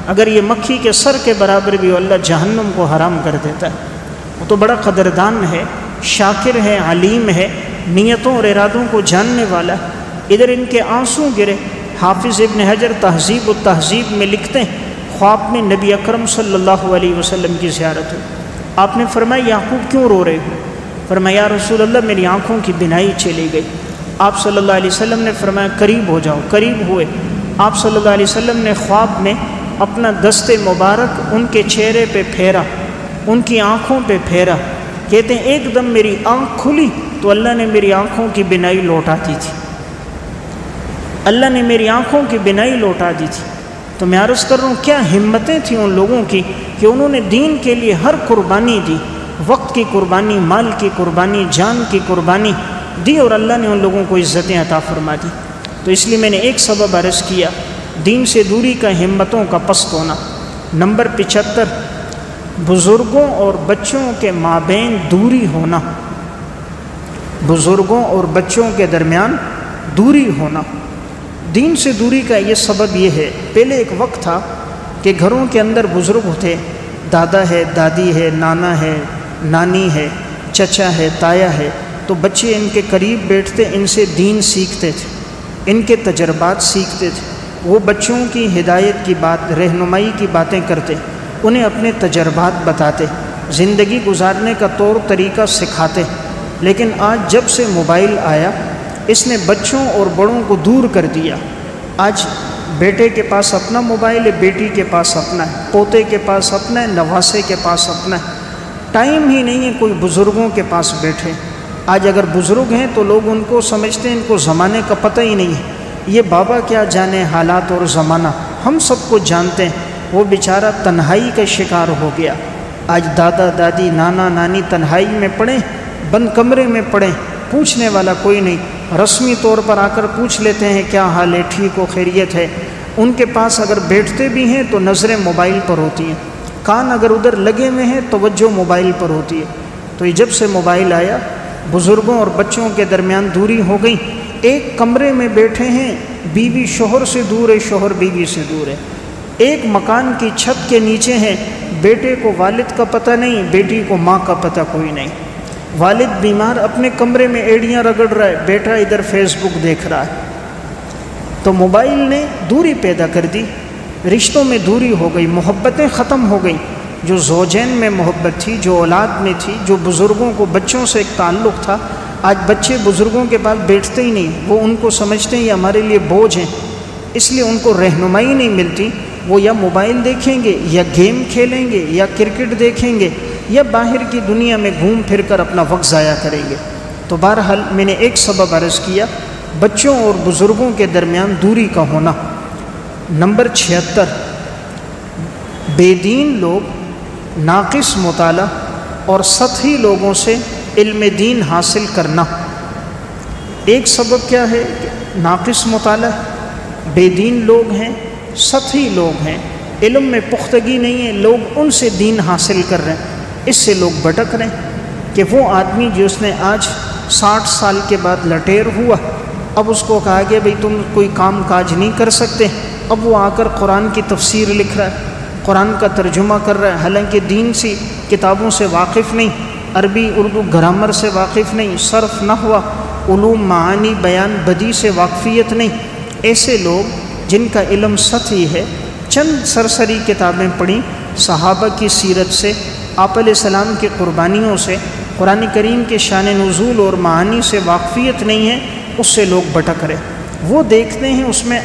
اگر یہ مکھی کے سر کے برابر بھی ہو اللہ جہنم کو حرام کر دیتا ہے۔ وہ تو بڑا قدردان ہے، شاکر ہے، علیم ہے، نیتوں اور ارادوں کو جاننے والا ہے۔ ادھر ان کے آنسو گرے۔ حافظ ابن حجر تہذیب و تہذیب میں لکھتے ہیں خواب میں نبی اکرم صلی اللہ علیہ وسلم کی زیارت ہوئی۔ آپ نے فرمایا یعقوب کیوں رو رہے ہو؟ فرمایا یا رسول اللہ میری آنکھوں کی بینائی چلی گئی۔ آپ صلی اللہ علیہ وسلم نے فرمایا قریب ہو جاؤ، قریب ہوئے۔ آپ صلی اللہ علیہ وسلم نے خواب میں اپنا دست مبارک ان کے چہرے پہ پھیرا، ان کی آنکھوں پہ پھیرا۔ کہتے ہیں ایک دم میری آنکھ کھلی تو اللہ نے میری آنکھوں کی بینائی لوٹا دی تھی، اللہ نے میری آنکھوں کی بینائی لوٹا دی تھی۔ تو میں عرض کر رہا ہوں کیا ہمتیں تھیں ان لوگوں کی کہ انہوں نے دین کے لیے ہر قربانی دی، وقت کی قربانی، مال کی قربانی، جان کی قربانی دی، اور اللہ نے ان لوگوں کو عزتیں عطا فرما دی۔ تو اس لیے میں نے ایک سبب عرض کیا، دین سے دوری کا ہمتوں کا پست ہونا۔ نمبر 75، بزرگوں اور بچوں کے مابین دوری ہونا، بزرگوں اور بچوں کے درمیان دوری ہونا۔ دین سے دوری کا یہ سبب یہ ہے، پہلے ایک وقت تھا کہ گھروں کے اندر بزرگ ہوتے، دادا ہے، دادی ہے، نانا ہے، نانی ہے، چچا ہے، تایا ہے، تو بچے ان کے قریب بیٹھتے، ان سے دین سیکھتے تھے، ان کے تجربات سیکھتے تھے۔ وہ بچوں کی ہدایت کی بات، رہنمائی کی باتیں کرتے، انہیں اپنے تجربات بتاتے، زندگی گزارنے کا طور طریقہ سکھاتے۔ لیکن آج جب سے موبائل آیا، اس نے بچوں اور بڑوں کو دور کر دیا۔ آج بیٹے کے پاس اپنا موبائل ہے، بیٹی کے پاس اپنا ہے، پوتے کے پاس اپنا ہے، نواسے کے پاس اپنا ہے، ٹائم ہی نہیں ہے کوئی بزرگوں کے پاس بیٹھے۔ آج اگر بزرگ ہیں تو لوگ ان کو سمجھتے ہیں ان کو زمانے کا پتہ ہی نہیں ہے، یہ بابا کیا جانے حالات اور زمانہ، ہم سب کو جانتے ہیں۔ وہ بیچارہ تنہائی کا شکار ہو گیا۔ آج دادا دادی نانا نانی تنہائی میں پڑے، بند کمرے میں پڑے، پوچھنے والا کوئی نہیں، رسمی طور پر آ کر پوچھ لیتے ہیں کیا حال ہے، ٹھیک ہو، خیریت ہے۔ ان کے پاس اگر بیٹھتے بھی ہیں تو نظریں موبائل پر ہوتی ہیں، کان اگر ادھر لگے ہوئے ہیں توجہ موبائل پر ہوتی ہے۔ تو یہ جب سے موبائل آیا، بزرگوں اور بچوں کے درمیان دوری ہو گئی۔ ایک کمرے میں بیٹھے ہیں، بیوی شوہر سے دور ہے، شوہر بیوی سے دور ہے، ایک مکان کی چھت کے نیچے ہیں، بیٹے کو والد کا پتہ نہیں، بیٹی کو ماں کا پتہ کوئی نہیں۔ والد بیمار اپنے کمرے میں ایڑیاں رگڑ رہا ہے، بیٹا ادھر فیس بک دیکھ رہا ہے۔ تو موبائل نے دوری پیدا کر دی، رشتوں میں دوری ہو گئی، محبتیں ختم ہو گئیں۔ جو زوجین میں محبت تھی، جو اولاد میں تھی، جو بزرگوں کو بچوں سے ایک تعلق تھا، آج بچے بزرگوں کے پاس بیٹھتے ہی نہیں، وہ ان کو سمجھتے ہیں یہ ہمارے لیے بوجھ ہیں، اس لیے ان کو رہنمائی نہیں ملتی، وہ یا موبائل دیکھیں گے یا گیم کھیلیں گے یا کرکٹ دیکھیں گے یا باہر کی دنیا میں گھوم پھر کر اپنا وقت ضائع کریں گے۔ تو بہرحال میں نے ایک سبب عرض کیا، بچوں اور بزرگوں کے درمیان دوری کا ہونا۔ نمبر 76، بے دین لوگ ناقص مطالعہ اور سطحی لوگوں سے علم دین حاصل کرنا۔ ایک سبب کیا ہے کہ ناقص مطالعہ، بے دین لوگ ہیں، سطحی لوگ ہیں، علم میں پختگی نہیں ہے، لوگ ان سے دین حاصل کر رہے ہیں، اس سے لوگ بھٹک رہے ہیں۔ کہ وہ آدمی جس نے آج 60 سال کے بعد لٹیر ہوا، اب اس کو کہا گیا بھئی تم کوئی کام کاج نہیں کر سکتے، اب وہ آ کر قرآن کی تفسیر لکھ رہا ہے، قرآن کا ترجمہ کر رہا ہے، حالانکہ دین سی کتابوں سے واقف نہیں، عربی اردو گرامر سے واقف نہیں، صرف نحو علوم معانی بیان بدیع سے واقفیت نہیں۔ ایسے لوگ جن کا علم سطحی ہے، چند سرسری کتابیں پڑھیں، صحابہ کی سیرت سے، آپ علیہ السلام کی قربانیوں سے، قرآن کریم کے شان نزول اور معانی سے واقفیت نہیں ہے، اس سے لوگ بھٹک رہے۔ وہ دیکھتے ہیں اس میں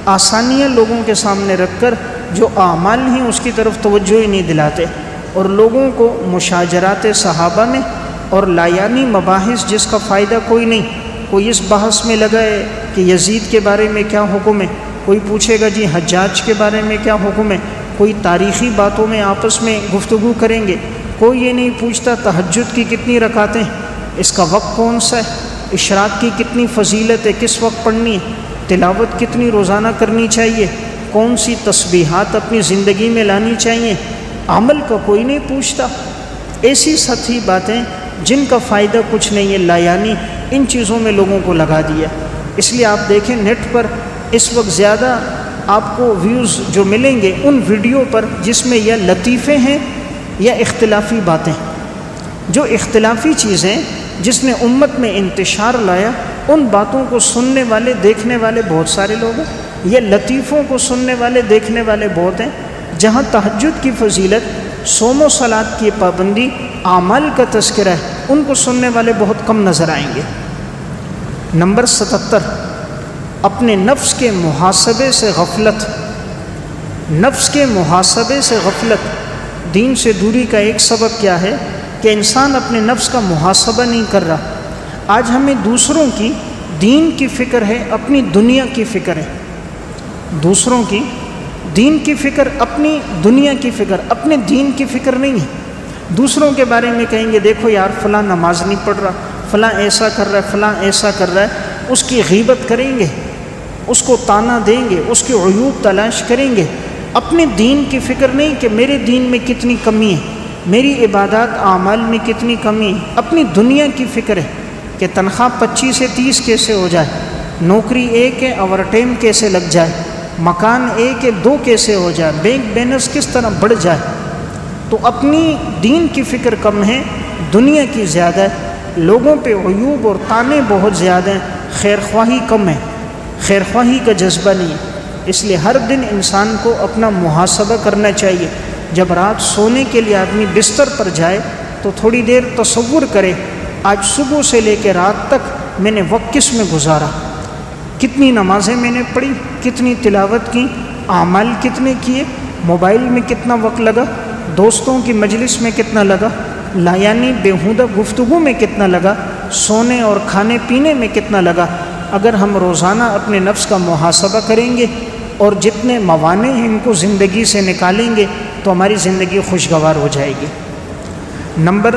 آسانیاں لوگوں کے سامنے رکھ کر جو اعمال ہیں اس کی طرف توجہ ہی نہیں دلاتے، اور لوگوں کو مشاجرات صحابہ میں اور لایانی مباحث جس کا فائدہ کوئی نہیں، کوئی اس بحث میں لگا ہے کہ یزید کے بارے میں کیا حکم ہے، کوئی پوچھے گا جی حجاج کے بارے میں کیا حکم ہے، کوئی تاریخی باتوں میں آپس میں گفتگو کریں گے، کوئی یہ نہیں پوچھتا تہجد کی کتنی رکعتیں، اس کا وقت کون سا ہے، اشراق کی کتنی فضیلت ہے، کس وقت پڑھنی ہے، تلاوت کتنی روزانہ کرنی چاہیے، کون سی تسبیحات اپنی زندگی میں لانی چاہیے، عمل کا کوئی نہیں پوچھتا۔ ایسی سطحی باتیں جن کا فائدہ کچھ نہیں ہے، لایانی، ان چیزوں میں لوگوں کو لگا دیا۔ اس لیے آپ دیکھیں نیٹ پر اس وقت زیادہ آپ کو ویوز جو ملیں گے ان ویڈیو پر جس میں یا لطیفے ہیں یا اختلافی باتیں، جو اختلافی چیزیں جس نے امت میں انتشار لایا، ان باتوں کو سننے والے دیکھنے والے بہت سارے لوگ ہیں، یا لطیفوں کو سننے والے دیکھنے والے بہت ہیں۔ جہاں تہجد کی فضیلت، صوم و صلاۃ کی پابندی، اعمال کا تذکرہ ہے، ان کو سننے والے بہت کم نظر آئیں گے۔ نمبر 77، اپنے نفس کے محاسبے سے غفلت۔ نفس کے محاسبے سے غفلت، دین سے دوری کا ایک سبب کیا ہے کہ انسان اپنے نفس کا محاسبہ نہیں کر رہا۔ آج ہمیں دوسروں کی دین کی فکر ہے، اپنی دنیا کی فکر ہے، دوسروں کی دین کی فکر، اپنی دنیا کی فکر، اپنے دین کی فکر نہیں ہے۔ دوسروں کے بارے میں کہیں گے دیکھو یار فلاں نماز نہیں پڑھ رہا، فلاں ایسا کر رہا ہے، فلاں ایسا کر رہا ہے، اس کی غیبت کریں گے، اس کو طعنہ دیں گے، اس کے عیوب تلاش کریں گے۔ اپنے دین کی فکر نہیں کہ میرے دین میں کتنی کمی ہے، میری عبادات اعمال میں کتنی کمی ہے۔ اپنی دنیا کی فکر ہے کہ تنخواہ 25 سے 30 کیسے ہو جائے، نوکری ایک ہے اوور ٹائم کیسے لگ جائے، مکان ایک ہے 2 کیسے ہو جائے، بینک بیلنس کس طرح بڑھ جائے۔ تو اپنی دین کی فکر کم ہے، دنیا کی زیادہ ہے، لوگوں پہ عیوب اور طعنے بہت زیادہ ہیں، خیر خواہی کم ہے، خیر خواہی کا جذبہ نہیں ہے۔ اس لیے ہر دن انسان کو اپنا محاسبہ کرنا چاہیے۔ جب رات سونے کے لیے آدمی بستر پر جائے تو تھوڑی دیر تصور کرے، آج صبح سے لے کے رات تک میں نے وقت کس میں گزارا، کتنی نمازیں میں نے پڑھی، کتنی تلاوت کی، اعمال کتنے کیے، موبائل میں کتنا وقت لگا، دوستوں کی مجلس میں کتنا لگا، لایانی بیہودہ گفتگو میں کتنا لگا، سونے اور کھانے پینے میں کتنا لگا۔ اگر ہم روزانہ اپنے نفس کا محاسبہ کریں گے اور جتنے موانع ہیں ان کو زندگی سے نکالیں گے تو ہماری زندگی خوشگوار ہو جائے گی۔ نمبر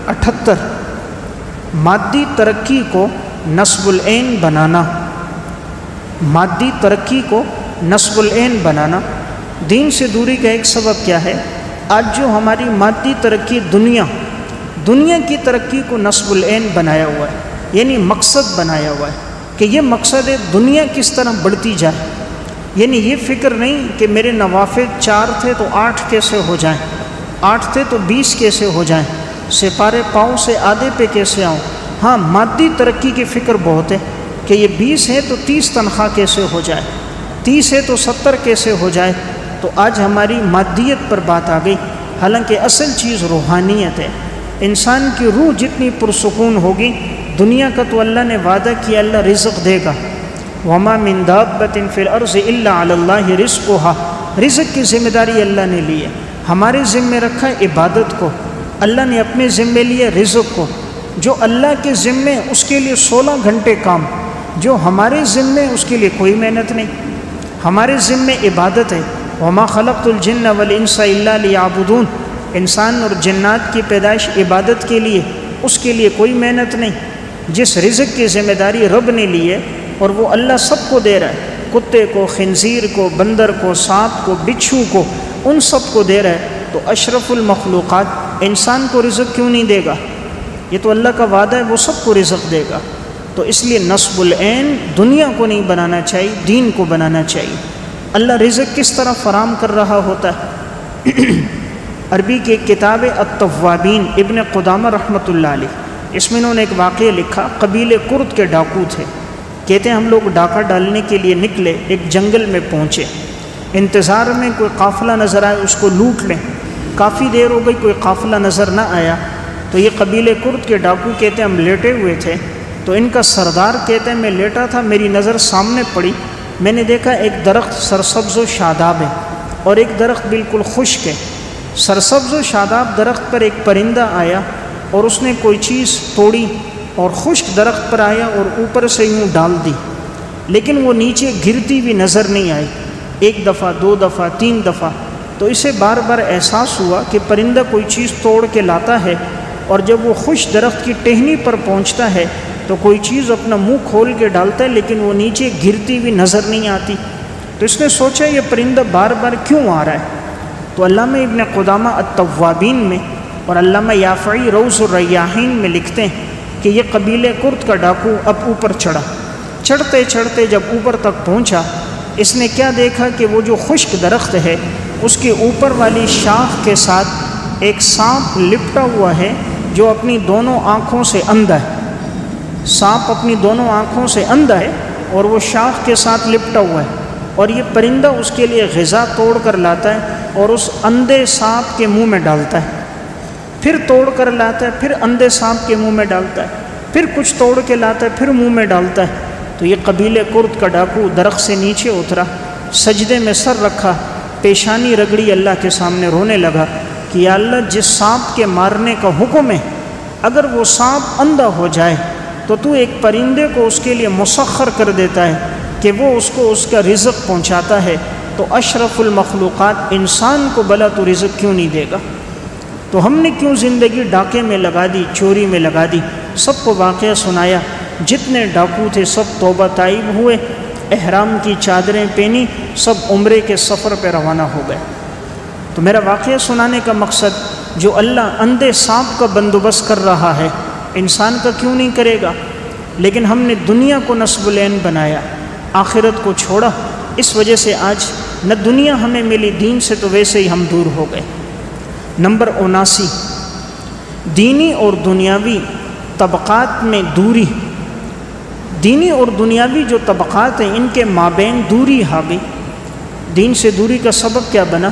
78، مادی ترقی کو نصب العین بنانا۔ مادی ترقی کو نصب العین بنانا، دین سے دوری کا ایک سبب کیا ہے؟ آج جو ہماری مادی ترقی دنیا کی ترقی کو نصب العین بنایا ہوا ہے، یعنی مقصد بنایا ہوا ہے کہ یہ مقصد ہے دنیا کس طرح بڑھتی جائے، یعنی یہ فکر نہیں کہ میرے نوافل 4 تھے تو 8 کیسے ہو جائیں، 8 تھے تو 20 کیسے ہو جائیں، سپارے پاؤں سے آدھے پہ کیسے آؤں۔ ہاں مادی ترقی کی فکر بہت ہے کہ یہ 20 ہے تو 30 تنخواہ کیسے ہو جائے، 30 ہے تو 70 کیسے ہو جائے۔ تو آج ہماری مادیت پر بات آ گئی، حالانکہ اصل چیز روحانیت ہے۔ انسان کی روح جتنی پرسکون ہوگی، دنیا کا تو اللہ نے وعدہ کیا اللہ رزق دے گا، وما من دابۃ فی الارض الا علی اللہ رزقها، رزق کی ذمہ داری اللہ نے لی ہے، ہمارے ذمے رکھا ہے عبادت کو، اللہ نے اپنے ذمے لیا رزق کو۔ جو اللہ کے ذمے اس کے لیے 16 گھنٹے کام، جو ہمارے ذمے اس کے لیے کوئی محنت نہیں۔ ہمارے ذمے عبادت ہے، وما خلقت الجن والانس الا لیعبدون، انسان اور جنات کی پیدائش عبادت کے لیے، اس کے لیے کوئی محنت نہیں۔ جس رزق کی ذمہ داری رب نے لی ہے اور وہ اللہ سب کو دے رہا ہے، کتے کو، خنزیر کو، بندر کو، سانپ کو، بچھو کو، ان سب کو دے رہا ہے، تو اشرف المخلوقات انسان کو رزق کیوں نہیں دے گا؟ یہ تو اللہ کا وعدہ ہے وہ سب کو رزق دے گا۔ تو اس لیے نصب العین دنیا کو نہیں بنانا چاہیے، دین کو بنانا چاہیے۔ اللہ رزق کس طرح فراہم کر رہا ہوتا ہے؟ عربی کی ایک کتاب ہے التوابین، ابن قدامہ رحمۃ اللہ علیہ، اس میں انہوں نے ایک واقعہ لکھا، قبیلے کرد کے ڈاکو تھے، کہتے ہیں ہم لوگ ڈاکہ ڈالنے کے لیے نکلے، ایک جنگل میں پہنچے، انتظار میں کوئی قافلہ نظر آئے اس کو لوٹ لیں، کافی دیر ہو گئی کوئی قافلہ نظر نہ آیا، تو یہ قبیلے کرد کے ڈاکو کہتے ہیں ہم لیٹے ہوئے تھے، تو ان کا سردار کہتے ہیں میں لیٹا تھا، میری نظر سامنے پڑی، میں نے دیکھا ایک درخت سرسبز و شاداب ہے اور ایک درخت بالکل خشک ہے۔ سرسبز و شاداب درخت پر ایک پرندہ آیا اور اس نے کوئی چیز توڑی اور خشک درخت پر آیا اور اوپر سے یوں ڈال دی، لیکن وہ نیچے گرتی بھی نظر نہیں آئی، ایک دفعہ، 2 دفعہ، 3 دفعہ، تو اسے بار بار احساس ہوا کہ پرندہ کوئی چیز توڑ کے لاتا ہے، اور جب وہ خشک درخت کی ٹہنی پر پہنچتا ہے تو کوئی چیز اپنا منہ کھول کے ڈالتا ہے لیکن وہ نیچے گرتی بھی نظر نہیں آتی۔ تو اس نے سوچا یہ پرندہ بار بار کیوں آ رہا ہے؟ تو علامہ ابن قدامہ التوابین میں اور علامہ یافعی روض الریاحین میں لکھتے ہیں کہ یہ قبیلے کرد کا ڈاکو اب اوپر چڑھا، چڑھتے چڑھتے جب اوپر تک پہنچا، اس نے کیا دیکھا کہ وہ جو خشک درخت ہے اس کے اوپر والی شاخ کے ساتھ ایک سانپ لپٹا ہوا ہے جو اپنی دونوں آنکھوں سے اندھا ہے، سانپ اپنی دونوں آنکھوں سے اندھا ہے اور وہ شاخ کے ساتھ لپٹا ہوا ہے، اور یہ پرندہ اس کے لیے غذا توڑ کر لاتا ہے اور اس اندھے سانپ کے منہ میں ڈالتا ہے، پھر توڑ کر لاتا ہے، پھر اندھے سانپ کے منہ میں ڈالتا ہے، پھر کچھ توڑ کے لاتا ہے، پھر منہ میں ڈالتا ہے۔ تو یہ قبیلے کرد کا ڈاکو درخت سے نیچے اترا، سجدے میں سر رکھا، پیشانی رگڑی اللہ کے سامنے، رونے لگا کہ یا اللہ جس سانپ کے مارنے کا حکم ہے، اگر وہ سانپ اندھا ہو جائے تو تو ایک پرندے کو اس کے لیے مسخر کر دیتا ہے کہ وہ اس کو اس کا رزق پہنچاتا ہے، تو اشرف المخلوقات انسان کو بلا تو رزق کیوں نہیں دے گا؟ تو ہم نے کیوں زندگی ڈاکے میں لگا دی، چوری میں لگا دی؟ سب کو واقعہ سنایا، جتنے ڈاکو تھے سب توبہ طائب ہوئے، احرام کی چادریں پہنی، سب عمرے کے سفر پہ روانہ ہو گئے۔ تو میرا واقعہ سنانے کا مقصد، جو اللہ اندھے سانپ کا بندوبست کر رہا ہے انسان کا کیوں نہیں کرے گا؟ لیکن ہم نے دنیا کو نصب العین بنایا، آخرت کو چھوڑا، اس وجہ سے آج نہ دنیا ہمیں ملی، دین سے تو ویسے ہی ہم دور ہو گئے۔ نمبر 79، دینی اور دنیاوی طبقات میں دوری۔ دینی اور دنیاوی جو طبقات ہیں ان کے مابین دوری آ گئی۔ دین سے دوری کا سبب کیا بنا؟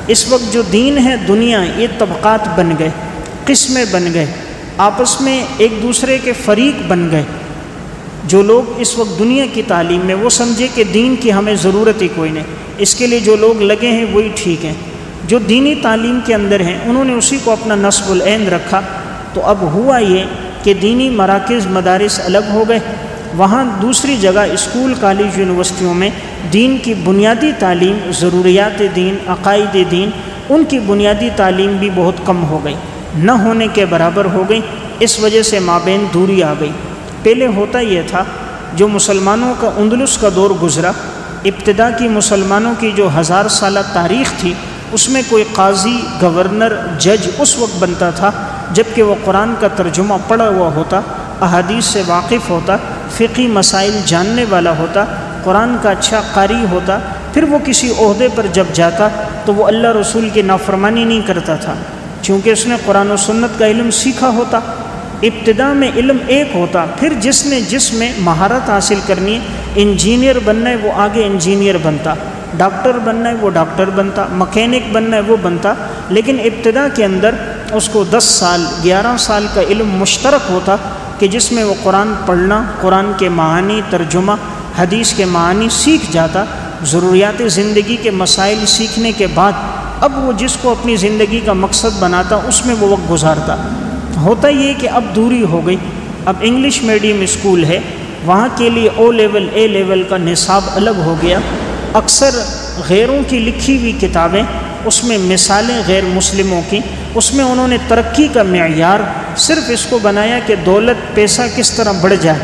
اس وقت جو دین ہے، دنیا، یہ طبقات بن گئے، قسمیں بن گئے، آپس میں ایک دوسرے کے فریق بن گئے۔ جو لوگ اس وقت دنیا کی تعلیم میں، وہ سمجھے کہ دین کی ہمیں ضرورت ہی کوئی نہیں، اس کے لیے جو لوگ لگے ہیں وہی ٹھیک ہیں۔ جو دینی تعلیم کے اندر ہیں انہوں نے اسی کو اپنا نصب العین رکھا۔ تو اب ہوا یہ کہ دینی مراکز، مدارس الگ ہو گئے، وہاں دوسری جگہ اسکول، کالج، یونیورسٹیوں میں دین کی بنیادی تعلیم، ضروریات دین، عقائد دین، ان کی بنیادی تعلیم بھی بہت کم ہو گئی، نہ ہونے کے برابر ہو گئی۔ اس وجہ سے مابین دوری آ گئی۔ پہلے ہوتا یہ تھا، جو مسلمانوں کا اندلس کا دور گزرا، ابتدا کی مسلمانوں کی جو 1000 سالہ تاریخ تھی، اس میں کوئی قاضی، گورنر، جج اس وقت بنتا تھا جب کہ وہ قرآن کا ترجمہ پڑھا ہوا ہوتا، احادیث سے واقف ہوتا، فقہی مسائل جاننے والا ہوتا، قرآن کا اچھا قاری ہوتا، پھر وہ کسی عہدے پر جب جاتا تو وہ اللہ رسول کی نافرمانی نہیں کرتا تھا، چونکہ اس نے قرآن و سنت کا علم سیکھا ہوتا۔ ابتدا میں علم ایک ہوتا، پھر جس نے جس میں مہارت حاصل کرنی ہے، انجینئر بننا ہے وہ آگے انجینئر بنتا، ڈاکٹر بننا ہے وہ ڈاکٹر بنتا، مکینک بننا ہے وہ بنتا، لیکن ابتدا کے اندر اس کو 10 سال 11 سال کا علم مشترک ہوتا کہ جس میں وہ قرآن پڑھنا، قرآن کے معانی، ترجمہ، حدیث کے معانی سیکھ جاتا، ضروریات زندگی کے مسائل سیکھنے کے بعد اب وہ جس کو اپنی زندگی کا مقصد بناتا اس میں وہ وقت گزارتا۔ ہوتا یہ کہ اب دوری ہو گئی، اب انگلش میڈیم اسکول ہے، وہاں کے لیے او لیول اے لیول کا نصاب الگ ہو گیا۔ اکثر غیروں کی لکھی ہوئی کتابیں، اس میں مثالیں غیر مسلموں کی، اس میں انہوں نے ترقی کا معیار صرف اس کو بنایا کہ دولت پیسہ کس طرح بڑھ جائے۔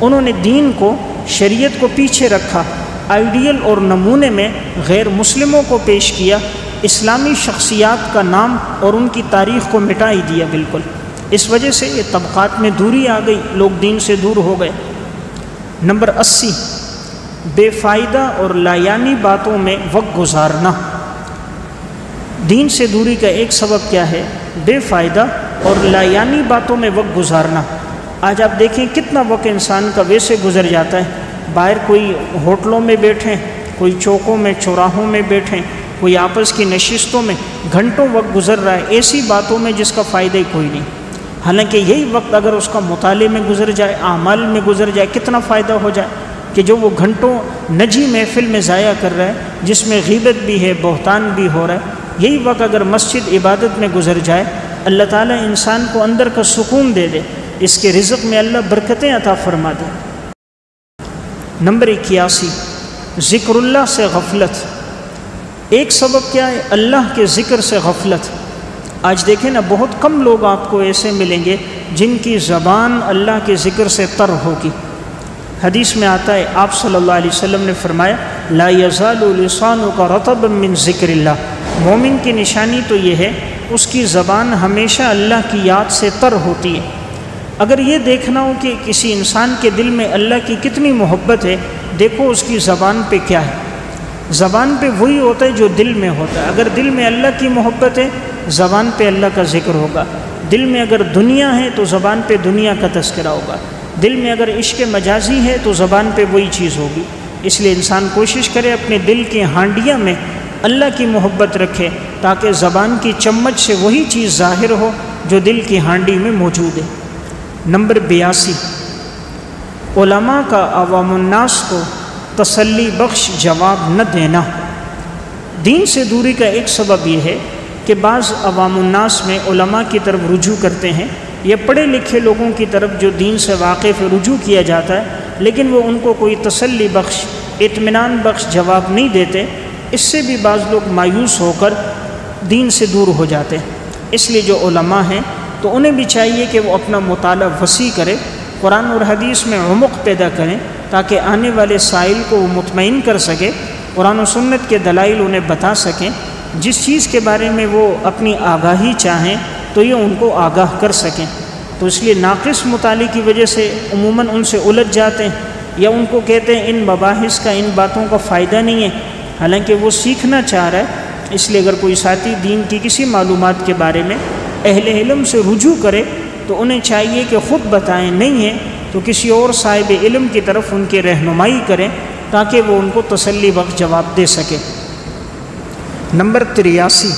انہوں نے دین کو، شریعت کو پیچھے رکھا، آئیڈیل اور نمونے میں غیر مسلموں کو پیش کیا، اسلامی شخصیات کا نام اور ان کی تاریخ کو مٹا ہی دیا بالکل۔ اس وجہ سے یہ طبقات میں دوری آ گئی، لوگ دین سے دور ہو گئے۔ نمبر 80، بے فائدہ اور لایانی باتوں میں وقت گزارنا۔ دین سے دوری کا ایک سبب کیا ہے؟ بے فائدہ اور لایانی باتوں میں وقت گزارنا۔ آج آپ دیکھیں کتنا وقت انسان کا ویسے گزر جاتا ہے، باہر کوئی ہوٹلوں میں بیٹھیں، کوئی چوکوں میں، چوراہوں میں بیٹھیں، کوئی آپس کی نشستوں میں گھنٹوں وقت گزر رہا ہے ایسی باتوں میں جس کا فائدہ ہی کوئی نہیں۔ حالانکہ یہی وقت اگر اس کا مطالعے میں گزر جائے، اعمال میں گزر جائے، کتنا فائدہ ہو جائے کہ جو وہ گھنٹوں نجی محفل میں ضائع کر رہا ہے، جس میں غیبت بھی ہے، بہتان بھی ہو رہا ہے، یہی وقت اگر مسجد عبادت میں گزر جائے، اللہ تعالیٰ انسان کو اندر کا سکون دے دے، اس کے رزق میں اللہ برکتیں عطا فرما دے۔ نمبر 81، ذکر اللہ سے غفلت۔ ایک سبب کیا ہے؟ اللہ کے ذکر سے غفلت۔ آج دیکھیں نا، بہت کم لوگ آپ کو ایسے ملیں گے جن کی زبان اللہ کے ذکر سے تر ہوگی۔ حدیث میں آتا ہے، آپ صلی اللہ علیہ وسلم نے فرمایا، لا یزال لسانک رطبا من ذکر اللہ۔ مومن کی نشانی تو یہ ہے اس کی زبان ہمیشہ اللہ کی یاد سے تر ہوتی ہے۔ اگر یہ دیکھنا ہو کہ کسی انسان کے دل میں اللہ کی کتنی محبت ہے، دیکھو اس کی زبان پہ کیا ہے۔ زبان پہ وہی ہوتا ہے جو دل میں ہوتا ہے۔ اگر دل میں اللہ کی محبت ہے، زبان پہ اللہ کا ذکر ہوگا۔ دل میں اگر دنیا ہے تو زبان پہ دنیا کا تذکرہ ہوگا۔ دل میں اگر عشق مجازی ہے تو زبان پہ وہی چیز ہوگی۔ اس لیے انسان کوشش کرے اپنے دل کی ہانڈیاں میں اللہ کی محبت رکھے، تاکہ زبان کی چمچ سے وہی چیز ظاہر ہو جو دل کی ہانڈی میں موجود ہے۔ نمبر 82، علماء کا عوام الناس کو تسلی بخش جواب نہ دینا۔ دین سے دوری کا ایک سبب یہ ہے کہ بعض عوام الناس میں علماء کی طرف رجوع کرتے ہیں، یہ پڑھے لکھے لوگوں کی طرف جو دین سے واقف رجوع کیا جاتا ہے، لیکن وہ ان کو کوئی تسلی بخش، اطمینان بخش جواب نہیں دیتے۔ اس سے بھی بعض لوگ مایوس ہو کر دین سے دور ہو جاتے ہیں۔ اس لیے جو علماء ہیں تو انہیں بھی چاہیے کہ وہ اپنا مطالعہ وسیع کرے، قرآن اور حدیث میں عمق پیدا کریں، تاکہ آنے والے سائل کو وہ مطمئن کر سکے، قرآن و سنت کے دلائل انہیں بتا سکیں، جس چیز کے بارے میں وہ اپنی آگاہی چاہیں تو یہ ان کو آگاہ کر سکیں۔ تو اس لیے ناقص مطالعے کی وجہ سے عموماً ان سے الجھ جاتے ہیں، یا ان کو کہتے ہیں ان مباحث کا، ان باتوں کا فائدہ نہیں ہے، حالانکہ وہ سیکھنا چاہ رہا ہے۔ اس لیے اگر کوئی ساتھی دین کی کسی معلومات کے بارے میں اہل علم سے رجوع کرے تو انہیں چاہیے کہ خود بتائیں، نہیں ہے تو کسی اور صاحب علم کی طرف ان کی رہنمائی کریں، تاکہ وہ ان کو تسلی بخش جواب دے سکے۔ نمبر 83،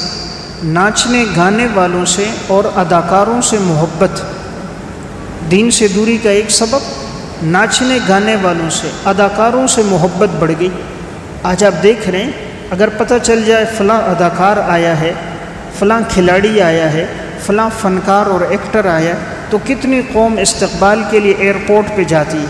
ناچنے گانے والوں سے اور اداکاروں سے محبت۔ دین سے دوری کا ایک سبب ناچنے گانے والوں سے، اداکاروں سے محبت بڑھ گئی۔ آج آپ دیکھ رہے ہیں، اگر پتہ چل جائے فلاں اداکار آیا ہے، فلاں کھلاڑی آیا ہے، فلاں فنکار اور ایکٹر آیا ہے، تو کتنی قوم استقبال کے لیے ایئرپورٹ پہ جاتی ہے،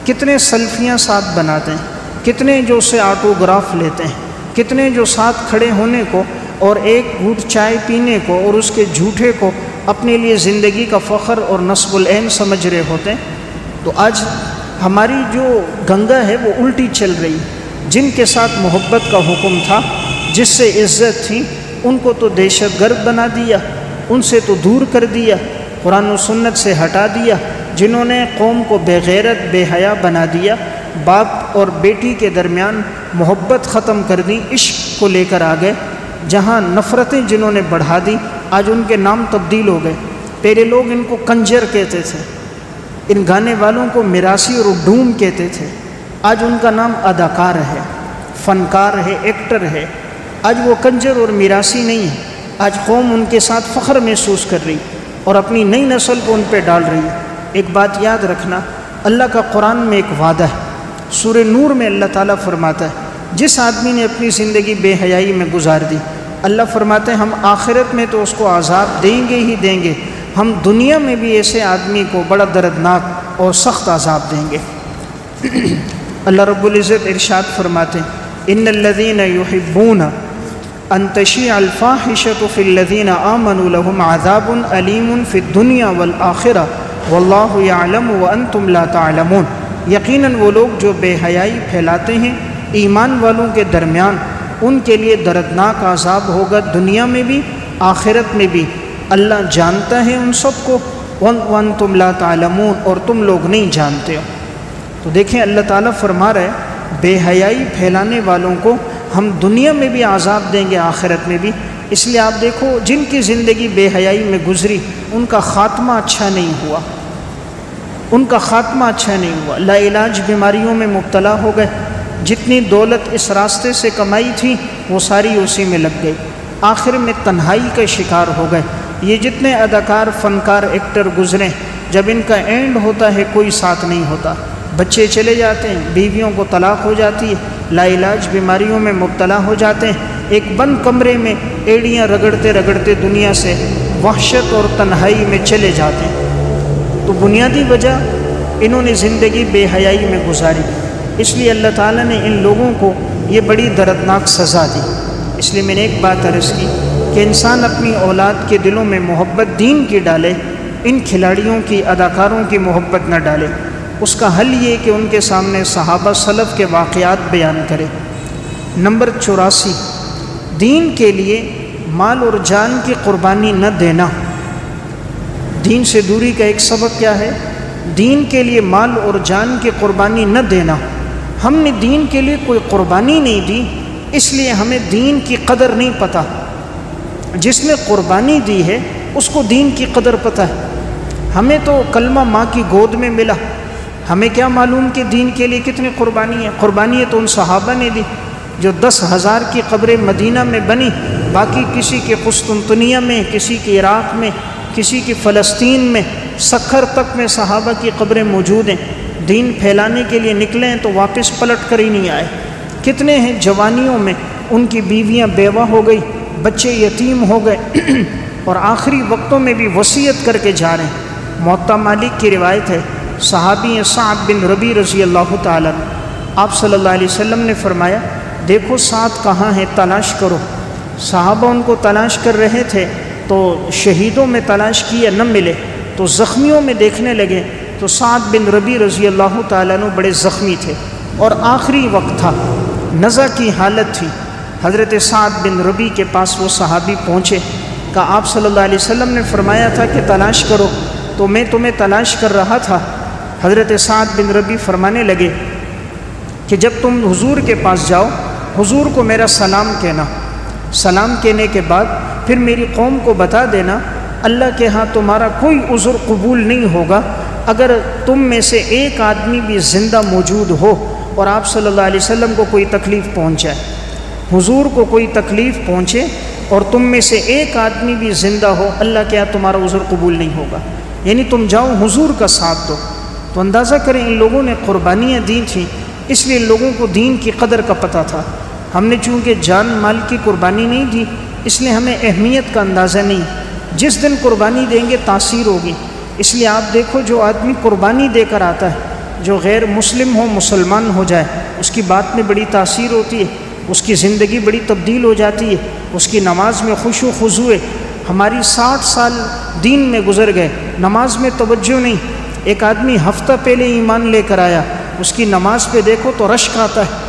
کتنے سیلفیاں ساتھ بناتے ہیں، کتنے جو اسے آٹوگراف لیتے ہیں، کتنے جو ساتھ کھڑے ہونے کو اور ایک گھونٹ چائے پینے کو اور اس کے جھوٹے کو اپنے لیے زندگی کا فخر اور نصب العین سمجھ رہے ہوتے ہیں۔ تو آج ہماری جو گنگا ہے وہ الٹی چل رہی، جن کے ساتھ محبت کا حکم تھا، جس سے عزت تھی، ان کو تو دہشت گرد بنا دیا، ان سے تو دور کر دیا، قرآن و سنت سے ہٹا دیا، جنہوں نے قوم کو بے غیرت بے حیا بنا دیا، باپ اور بیٹی کے درمیان محبت ختم کر دی، عشق کو لے کر آ گئے، جہاں نفرتیں جنہوں نے بڑھا دی، آج ان کے نام تبدیل ہو گئے۔ پہلے لوگ ان کو کنجر کہتے تھے، ان گانے والوں کو میراثی اور ڈوم کہتے تھے، آج ان کا نام اداکار ہے، فنکار ہے، ایکٹر ہے۔ آج وہ کنجر اور میراثی نہیں ہے، آج قوم ان کے ساتھ فخر محسوس کر رہی اور اپنی نئی نسل کو ان پہ ڈال رہی ہے۔ ایک بات یاد رکھنا، اللہ کا قرآن میں ایک وعدہ ہے، سورہ نور میں اللہ تعالیٰ فرماتا ہے جس آدمی نے اپنی زندگی بے حیائی میں گزار دی، اللہ فرماتے ہیں ہم آخرت میں تو اس کو عذاب دیں گے ہی دیں گے، ہم دنیا میں بھی ایسے آدمی کو بڑا دردناک اور سخت عذاب دیں گے۔ اللہ رب العزت ارشاد فرماتے ہیں ان الذین یحبون ان تشیع الفاحشۃ فی الذین آمنوا لهم عذاب علیم فی الدنیا والآخرہ واللہ یعلم وانتم لا تعلمون۔ یقیناً وہ لوگ جو بے حیائی پھیلاتے ہیں ایمان والوں کے درمیان، ان کے لیے دردناک عذاب ہوگا دنیا میں بھی آخرت میں بھی، اللہ جانتا ہے ان سب کو، وانتم لا تعلمون، اور تم لوگ نہیں جانتے ہو۔ تو دیکھیں اللہ تعالیٰ فرما رہا ہے بے حیائی پھیلانے والوں کو ہم دنیا میں بھی عذاب دیں گے آخرت میں بھی۔ اس لیے آپ دیکھو جن کی زندگی بے حیائی میں گزری ان کا خاتمہ اچھا نہیں ہوا، ان کا خاتمہ اچھا نہیں ہوا، لا علاج بیماریوں میں مبتلا ہو گئے، جتنی دولت اس راستے سے کمائی تھی وہ ساری اسی میں لگ گئی، آخر میں تنہائی کا شکار ہو گئے۔ یہ جتنے اداکار، فنکار، ایکٹر گزرے، جب ان کا اینڈ ہوتا ہے کوئی ساتھ نہیں ہوتا، بچے چلے جاتے ہیں، بیویوں کو طلاق ہو جاتی ہے، لا علاج بیماریوں میں مبتلا ہو جاتے ہیں، ایک بند کمرے میں ایڑیاں رگڑتے رگڑتے دنیا سے وحشت اور تنہائی میں چلے جاتے ہیں۔ تو بنیادی وجہ انہوں نے زندگی بے حیائی میں گزاری، اس لیے اللہ تعالیٰ نے ان لوگوں کو یہ بڑی دردناک سزا دی۔ اس لیے میں نے ایک بات عرض کی کہ انسان اپنی اولاد کے دلوں میں محبت دین کی ڈالے، ان کھلاڑیوں کی، اداکاروں کی محبت نہ ڈالے۔ اس کا حل یہ کہ ان کے سامنے صحابہ سلف کے واقعات بیان کرے۔ نمبر 84، دین کے لیے مال اور جان کی قربانی نہ دینا۔ دین سے دوری کا ایک سبب کیا ہے؟ دین کے لیے مال اور جان کی قربانی نہ دینا۔ ہم نے دین کے لیے کوئی قربانی نہیں دی، اس لیے ہمیں دین کی قدر نہیں پتہ۔ جس نے قربانی دی ہے اس کو دین کی قدر پتہ ہے۔ ہمیں تو کلمہ ماں کی گود میں ملا، ہمیں کیا معلوم کہ دین کے لیے کتنی قربانی ہے؟ قربانی تو ان صحابہ نے دی جو 10,000 کی قبریں مدینہ میں بنی، باقی کسی کے قسطنطنیہ میں، کسی کے عراق میں، کسی کی فلسطین میں، سکھر تک میں صحابہ کی قبریں موجود ہیں۔ دین پھیلانے کے لیے نکلے ہیں تو واپس پلٹ کر ہی نہیں آئے۔ کتنے ہیں جوانیوں میں ان کی بیویاں بیوہ ہو گئی، بچے یتیم ہو گئے اور آخری وقتوں میں بھی وصیت کر کے جا رہے ہیں۔ موطا مالک کی روایت ہے، صحابی سعد بن ربیع رضی اللہ تعالیٰ، آپ صلی اللہ علیہ وسلم نے فرمایا دیکھو سعد کہاں ہے، تلاش کرو۔ صحابہ ان کو تلاش کر رہے تھے تو شہیدوں میں تلاش کیا، نہ ملے تو زخمیوں میں دیکھنے لگے تو سعد بن ربیع رضی اللہ تعالیٰ عنہ بڑے زخمی تھے اور آخری وقت تھا، نزع کی حالت تھی۔ حضرت سعد بن ربیع کے پاس وہ صحابی پہنچے، کہا آپ صلی اللہ علیہ وسلم نے فرمایا تھا کہ تلاش کرو تو میں تمہیں تلاش کر رہا تھا۔ حضرت سعد بن ربیع فرمانے لگے کہ جب تم حضور کے پاس جاؤ حضور کو میرا سلام کہنا، سلام کہنے کے بعد پھر میری قوم کو بتا دینا اللہ کے ہاں تمہارا کوئی عذر قبول نہیں ہوگا اگر تم میں سے ایک آدمی بھی زندہ موجود ہو اور آپ صلی اللہ علیہ وسلم کو کوئی تکلیف پہنچائے، حضور کو کوئی تکلیف پہنچے اور تم میں سے ایک آدمی بھی زندہ ہو، اللہ کے ہاں تمہارا عذر قبول نہیں ہوگا، یعنی تم جاؤ حضور کا ساتھ دو۔ تو اندازہ کریں ان لوگوں نے قربانیاں دی تھیں، اس لیے لوگوں کو دین کی قدر کا پتہ تھا۔ ہم نے چونکہ جان مال کی قربانی نہیں دی اس لیے ہمیں اہمیت کا اندازہ نہیں، جس دن قربانی دیں گے تاثیر ہوگی۔ اس لیے آپ دیکھو جو آدمی قربانی دے کر آتا ہے، جو غیر مسلم ہو مسلمان ہو جائے، اس کی بات میں بڑی تاثیر ہوتی ہے، اس کی زندگی بڑی تبدیل ہو جاتی ہے، اس کی نماز میں خشوع و خضوع ہے۔ ہماری 60 سال دین میں گزر گئے، نماز میں توجہ نہیں۔ ایک آدمی ہفتہ پہلے ایمان لے کر آیا، اس کی نماز پہ دیکھو تو رشک آتا ہے۔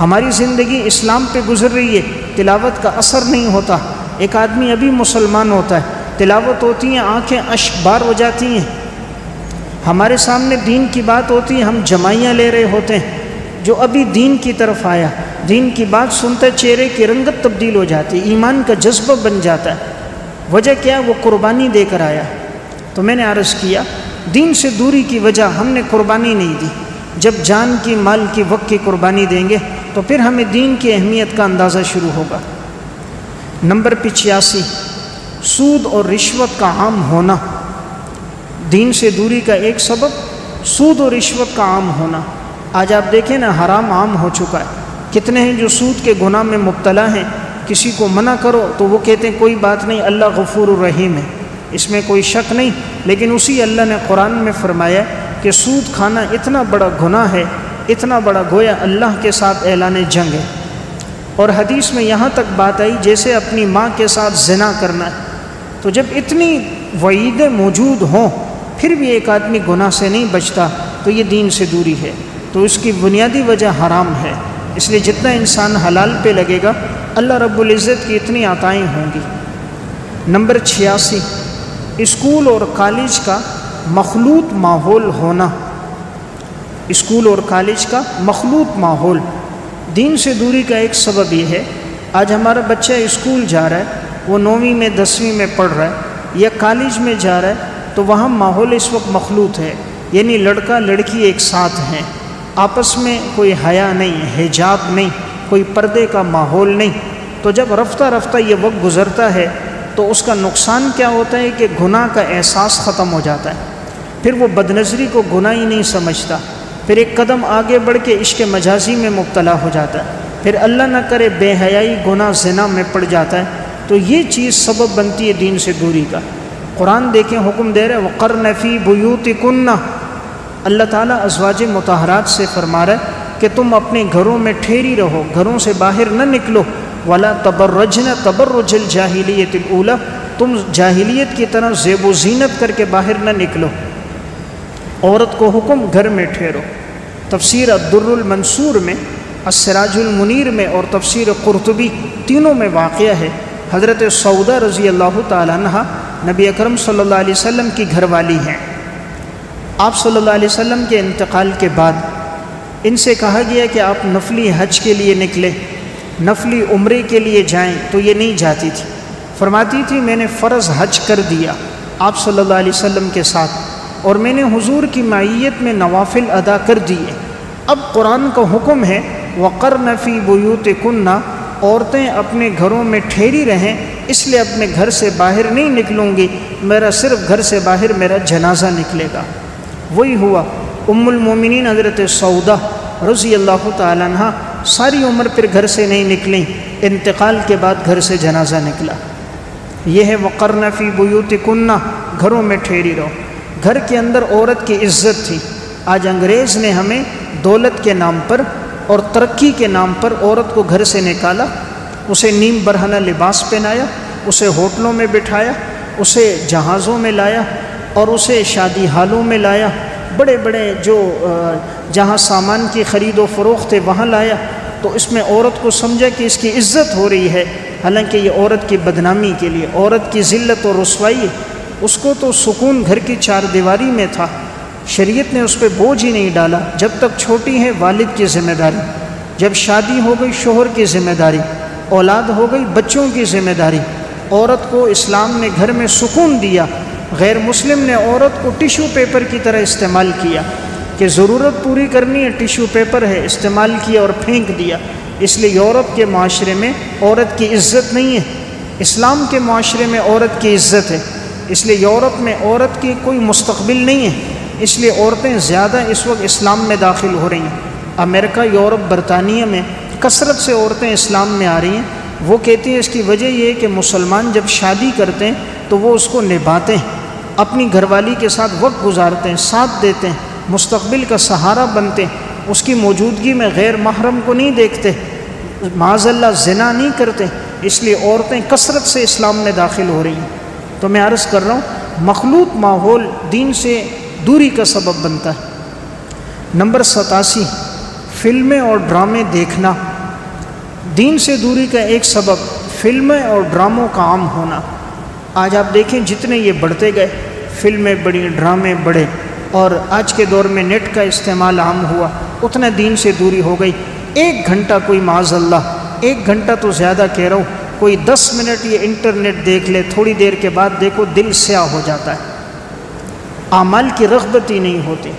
ہماری زندگی اسلام پہ گزر رہی ہے، تلاوت کا اثر نہیں ہوتا۔ ایک آدمی ابھی مسلمان ہوتا ہے، تلاوت ہوتی ہیں آنکھیں اشک بار ہو جاتی ہیں، ہمارے سامنے دین کی بات ہوتی ہے ہم جمائیاں لے رہے ہوتے ہیں۔ جو ابھی دین کی طرف آیا، دین کی بات سنتے چہرے کی رنگت تبدیل ہو جاتی ہے، ایمان کا جذبہ بن جاتا ہے۔ وجہ کیا؟ وہ قربانی دے کر آیا۔ تو میں نے عرض کیا دین سے دوری کی وجہ ہم نے قربانی نہیں دی۔ جب جان کی، مال کی، وقت کی قربانی دیں گے تو پھر ہمیں دین کی اہمیت کا اندازہ شروع ہوگا۔ نمبر 85، سود اور رشوت کا عام ہونا۔ دین سے دوری کا ایک سبب سود اور رشوت کا عام ہونا۔ آج آپ دیکھیں نا، حرام عام ہو چکا ہے۔ کتنے ہیں جو سود کے گناہ میں مبتلا ہیں، کسی کو منع کرو تو وہ کہتے ہیں کوئی بات نہیں، اللہ غفور الرحیم ہے، اس میں کوئی شک نہیں۔ لیکن اسی اللہ نے قرآن میں فرمایا کہ سود کھانا اتنا بڑا گناہ ہے، اتنا بڑا، گویا اللہ کے ساتھ اعلان جنگ ہے۔ اور حدیث میں یہاں تک بات آئی جیسے اپنی ماں کے ساتھ زنا کرنا ہے۔ تو جب اتنی وعیدیں موجود ہوں پھر بھی ایک آدمی گناہ سے نہیں بچتا تو یہ دین سے دوری ہے، تو اس کی بنیادی وجہ حرام ہے۔ اس لیے جتنا انسان حلال پہ لگے گا اللہ رب العزت کی اتنی عطائیں ہوں گی۔ نمبر 86، اسکول اور کالج کا مخلوط ماحول ہونا۔ اسکول اور کالج کا مخلوط ماحول دین سے دوری کا ایک سبب یہ ہے۔ آج ہمارا بچہ اسکول جا رہا ہے، وہ 9ویں میں 10ویں میں پڑھ رہا ہے یا کالج میں جا رہا ہے، تو وہاں ماحول اس وقت مخلوط ہے، یعنی لڑکا لڑکی ایک ساتھ ہیں، آپس میں کوئی حیا نہیں، حجاب نہیں، کوئی پردے کا ماحول نہیں۔ تو جب رفتہ رفتہ یہ وقت گزرتا ہے تو اس کا نقصان کیا ہوتا ہے کہ گناہ کا احساس ختم ہو جاتا ہے، پھر وہ بدنظری کو گناہ ہی نہیں سمجھتا، پھر ایک قدم آگے بڑھ کے عشق مجازی میں مبتلا ہو جاتا ہے، پھر اللہ نہ کرے بے حیائی گناہ زنا میں پڑ جاتا ہے۔ تو یہ چیز سبب بنتی ہے دین سے دوری کا۔ قرآن دیکھیں حکم دے رہے وَقَرْنَ فِي بُيُوتِكُنَّ، اللہ تعالیٰ ازواج مطہرات سے فرما رہا ہے کہ تم اپنے گھروں میں ٹھہری رہو، گھروں سے باہر نہ نکلو۔ وَلَا تَبَرَّجْنَ تَبَرُّجَ الْجَاهِلِيَّةِ الْأُولَى، تم جاہلیت کی طرح زیب و زینت کر کے باہر نہ نکلو۔ عورت کو حکم گھر میں ٹھہرو۔ تفسیر الدر المنصور میں، السراج المنیر میں اور تفسیر قرطبی تینوں میں واقعہ ہے۔ حضرت سودا رضی اللہ تعالیٰ عنہ نبی اکرم صلی اللہ علیہ وسلم کی گھر والی ہیں۔ آپ صلی اللہ علیہ وسلم کے انتقال کے بعد ان سے کہا گیا کہ آپ نفلی حج کے لیے نکلے، نفلی عمرے کے لیے جائیں، تو یہ نہیں جاتی تھی۔ فرماتی تھی میں نے فرض حج کر دیا آپ صلی اللہ علیہ وسلم کے ساتھ، اور میں نے حضور کی معیت میں نوافل ادا کر دیے۔ اب قرآن کا حکم ہے وَقَرْنَ فِي بُيُوتِكُنَّ، عورتیں اپنے گھروں میں ٹھہری رہیں، اس لیے اپنے گھر سے باہر نہیں نکلوں گی، میرا صرف گھر سے باہر میرا جنازہ نکلے گا۔ وہی ہوا۔ ام المومنین حضرت سودا رضی اللہ تعالیٰ عنہ ساری عمر پھر گھر سے نہیں نکلیں، انتقال کے بعد گھر سے جنازہ نکلا۔ یہ ہے وَقَرْنَ فِي بُيُوتِكُنَّ، گھروں میں ٹھہری رہو۔ گھر کے اندر عورت کی عزت تھی۔ آج انگریز نے ہمیں دولت کے نام پر اور ترقی کے نام پر عورت کو گھر سے نکالا، اسے نیم برہنہ لباس پہنایا، اسے ہوٹلوں میں بٹھایا، اسے جہازوں میں لایا اور اسے شادی ہالوں میں لایا، بڑے بڑے جو جہاں سامان کی خرید و فروخت ہے وہاں لایا۔ تو اس میں عورت کو سمجھا کہ اس کی عزت ہو رہی ہے، حالانکہ یہ عورت کی بدنامی کے لیے، عورت کی ذلت اور رسوائی ہے۔ اس کو تو سکون گھر کی چار دیواری میں تھا، شریعت نے اس پہ بوجھ ہی نہیں ڈالا۔ جب تک چھوٹی ہے والد کی ذمہ داری، جب شادی ہو گئی شوہر کی ذمہ داری، اولاد ہو گئی بچوں کی ذمہ داری۔ عورت کو اسلام نے گھر میں سکون دیا۔ غیر مسلم نے عورت کو ٹیشو پیپر کی طرح استعمال کیا کہ ضرورت پوری کرنی ہے، ٹیشو پیپر ہے، استعمال کیا اور پھینک دیا۔ اس لیے یورپ کے معاشرے میں عورت کی عزت نہیں ہے، اسلام کے معاشرے میں عورت کی عزت ہے۔ اس لیے یورپ میں عورت کی کوئی مستقبل نہیں ہے، اس لیے عورتیں زیادہ اس وقت اسلام میں داخل ہو رہی ہیں۔ امریکہ، یورپ، برطانیہ میں کثرت سے عورتیں اسلام میں آ رہی ہیں۔ وہ کہتی ہیں اس کی وجہ یہ ہے کہ مسلمان جب شادی کرتے ہیں تو وہ اس کو نبھاتے ہیں، اپنی گھر والی کے ساتھ وقت گزارتے ہیں، ساتھ دیتے ہیں، مستقبل کا سہارا بنتے ہیں، اس کی موجودگی میں غیر محرم کو نہیں دیکھتے، معاذ اللہ زنا نہیں کرتے۔ اس لیے عورتیں کثرت سے اسلام میں داخل ہو رہی ہیں۔ تو میں عرض کر رہا ہوں مخلوط ماحول دین سے دوری کا سبب بنتا ہے۔ نمبر 87، فلمیں اور ڈرامے دیکھنا۔ دین سے دوری کا ایک سبب فلمیں اور ڈراموں کا عام ہونا۔ آج آپ دیکھیں جتنے یہ بڑھتے گئے، فلمیں بڑھی، ڈرامے بڑھے، اور آج کے دور میں نیٹ کا استعمال عام ہوا، اتنا دین سے دوری ہو گئی۔ 1 گھنٹہ کوئی معاذ اللہ، 1 گھنٹہ تو زیادہ کہہ رہا ہوں، کوئی 10 منٹ یہ انٹرنیٹ دیکھ لے، تھوڑی دیر کے بعد دیکھو دل سیاہ ہو جاتا ہے، اعمال کی رغبت ہی نہیں ہوتی،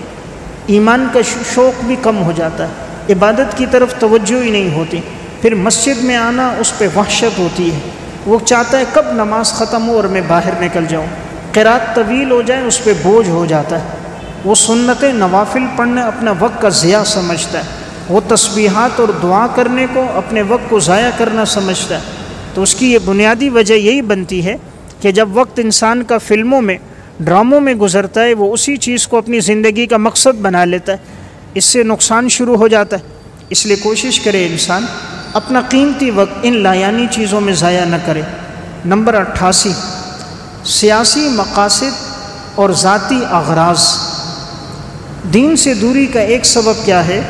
ایمان کا شوق بھی کم ہو جاتا ہے، عبادت کی طرف توجہ ہی نہیں ہوتی، پھر مسجد میں آنا اس پہ وحشت ہوتی ہے، وہ چاہتا ہے کب نماز ختم ہو اور میں باہر نکل جاؤں، قرات طویل ہو جائے اس پہ بوجھ ہو جاتا ہے، وہ سنت نوافل پڑھنا اپنا وقت کا ضیاع سمجھتا ہے، وہ تسبیحات اور دعا کرنے کو اپنے وقت کو ضائع کرنا سمجھتا ہے۔ تو اس کی یہ بنیادی وجہ یہی بنتی ہے کہ جب وقت انسان کا فلموں میں ڈراموں میں گزرتا ہے وہ اسی چیز کو اپنی زندگی کا مقصد بنا لیتا ہے، اس سے نقصان شروع ہو جاتا ہے۔ اس لیے کوشش کرے انسان اپنا قیمتی وقت ان لایانی چیزوں میں ضائع نہ کرے۔ نمبر 88، سیاسی مقاصد اور ذاتی اغراض۔ دین سے دوری کا ایک سبب کیا ہے؟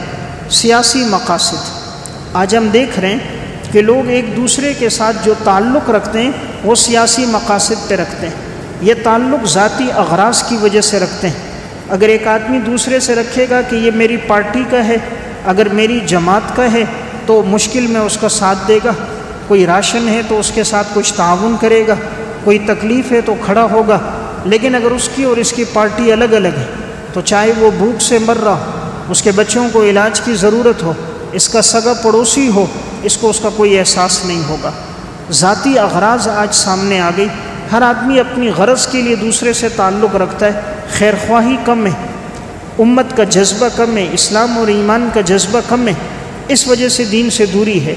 سیاسی مقاصد۔ آج ہم دیکھ رہے ہیں کہ لوگ ایک دوسرے کے ساتھ جو تعلق رکھتے ہیں وہ سیاسی مقاصد پہ رکھتے ہیں، یہ تعلق ذاتی اغراض کی وجہ سے رکھتے ہیں۔ اگر ایک آدمی دوسرے سے رکھے گا کہ یہ میری پارٹی کا ہے، اگر میری جماعت کا ہے تو مشکل میں اس کا ساتھ دے گا، کوئی راشن ہے تو اس کے ساتھ کچھ تعاون کرے گا، کوئی تکلیف ہے تو کھڑا ہوگا۔ لیکن اگر اس کی اور اس کی پارٹی الگ الگ ہے تو چاہے وہ بھوک سے مر رہا ہو، اس کے بچوں کو علاج کی ضرورت ہو، اس کا سگا پڑوسی ہو، اس کو اس کا کوئی احساس نہیں ہوگا۔ ذاتی اغراض آج سامنے آ گئی، ہر آدمی اپنی غرض کے لیے دوسرے سے تعلق رکھتا ہے، خیر خواہی کم ہے، امت کا جذبہ کم ہے، اسلام اور ایمان کا جذبہ کم ہے، اس وجہ سے دین سے دوری ہے۔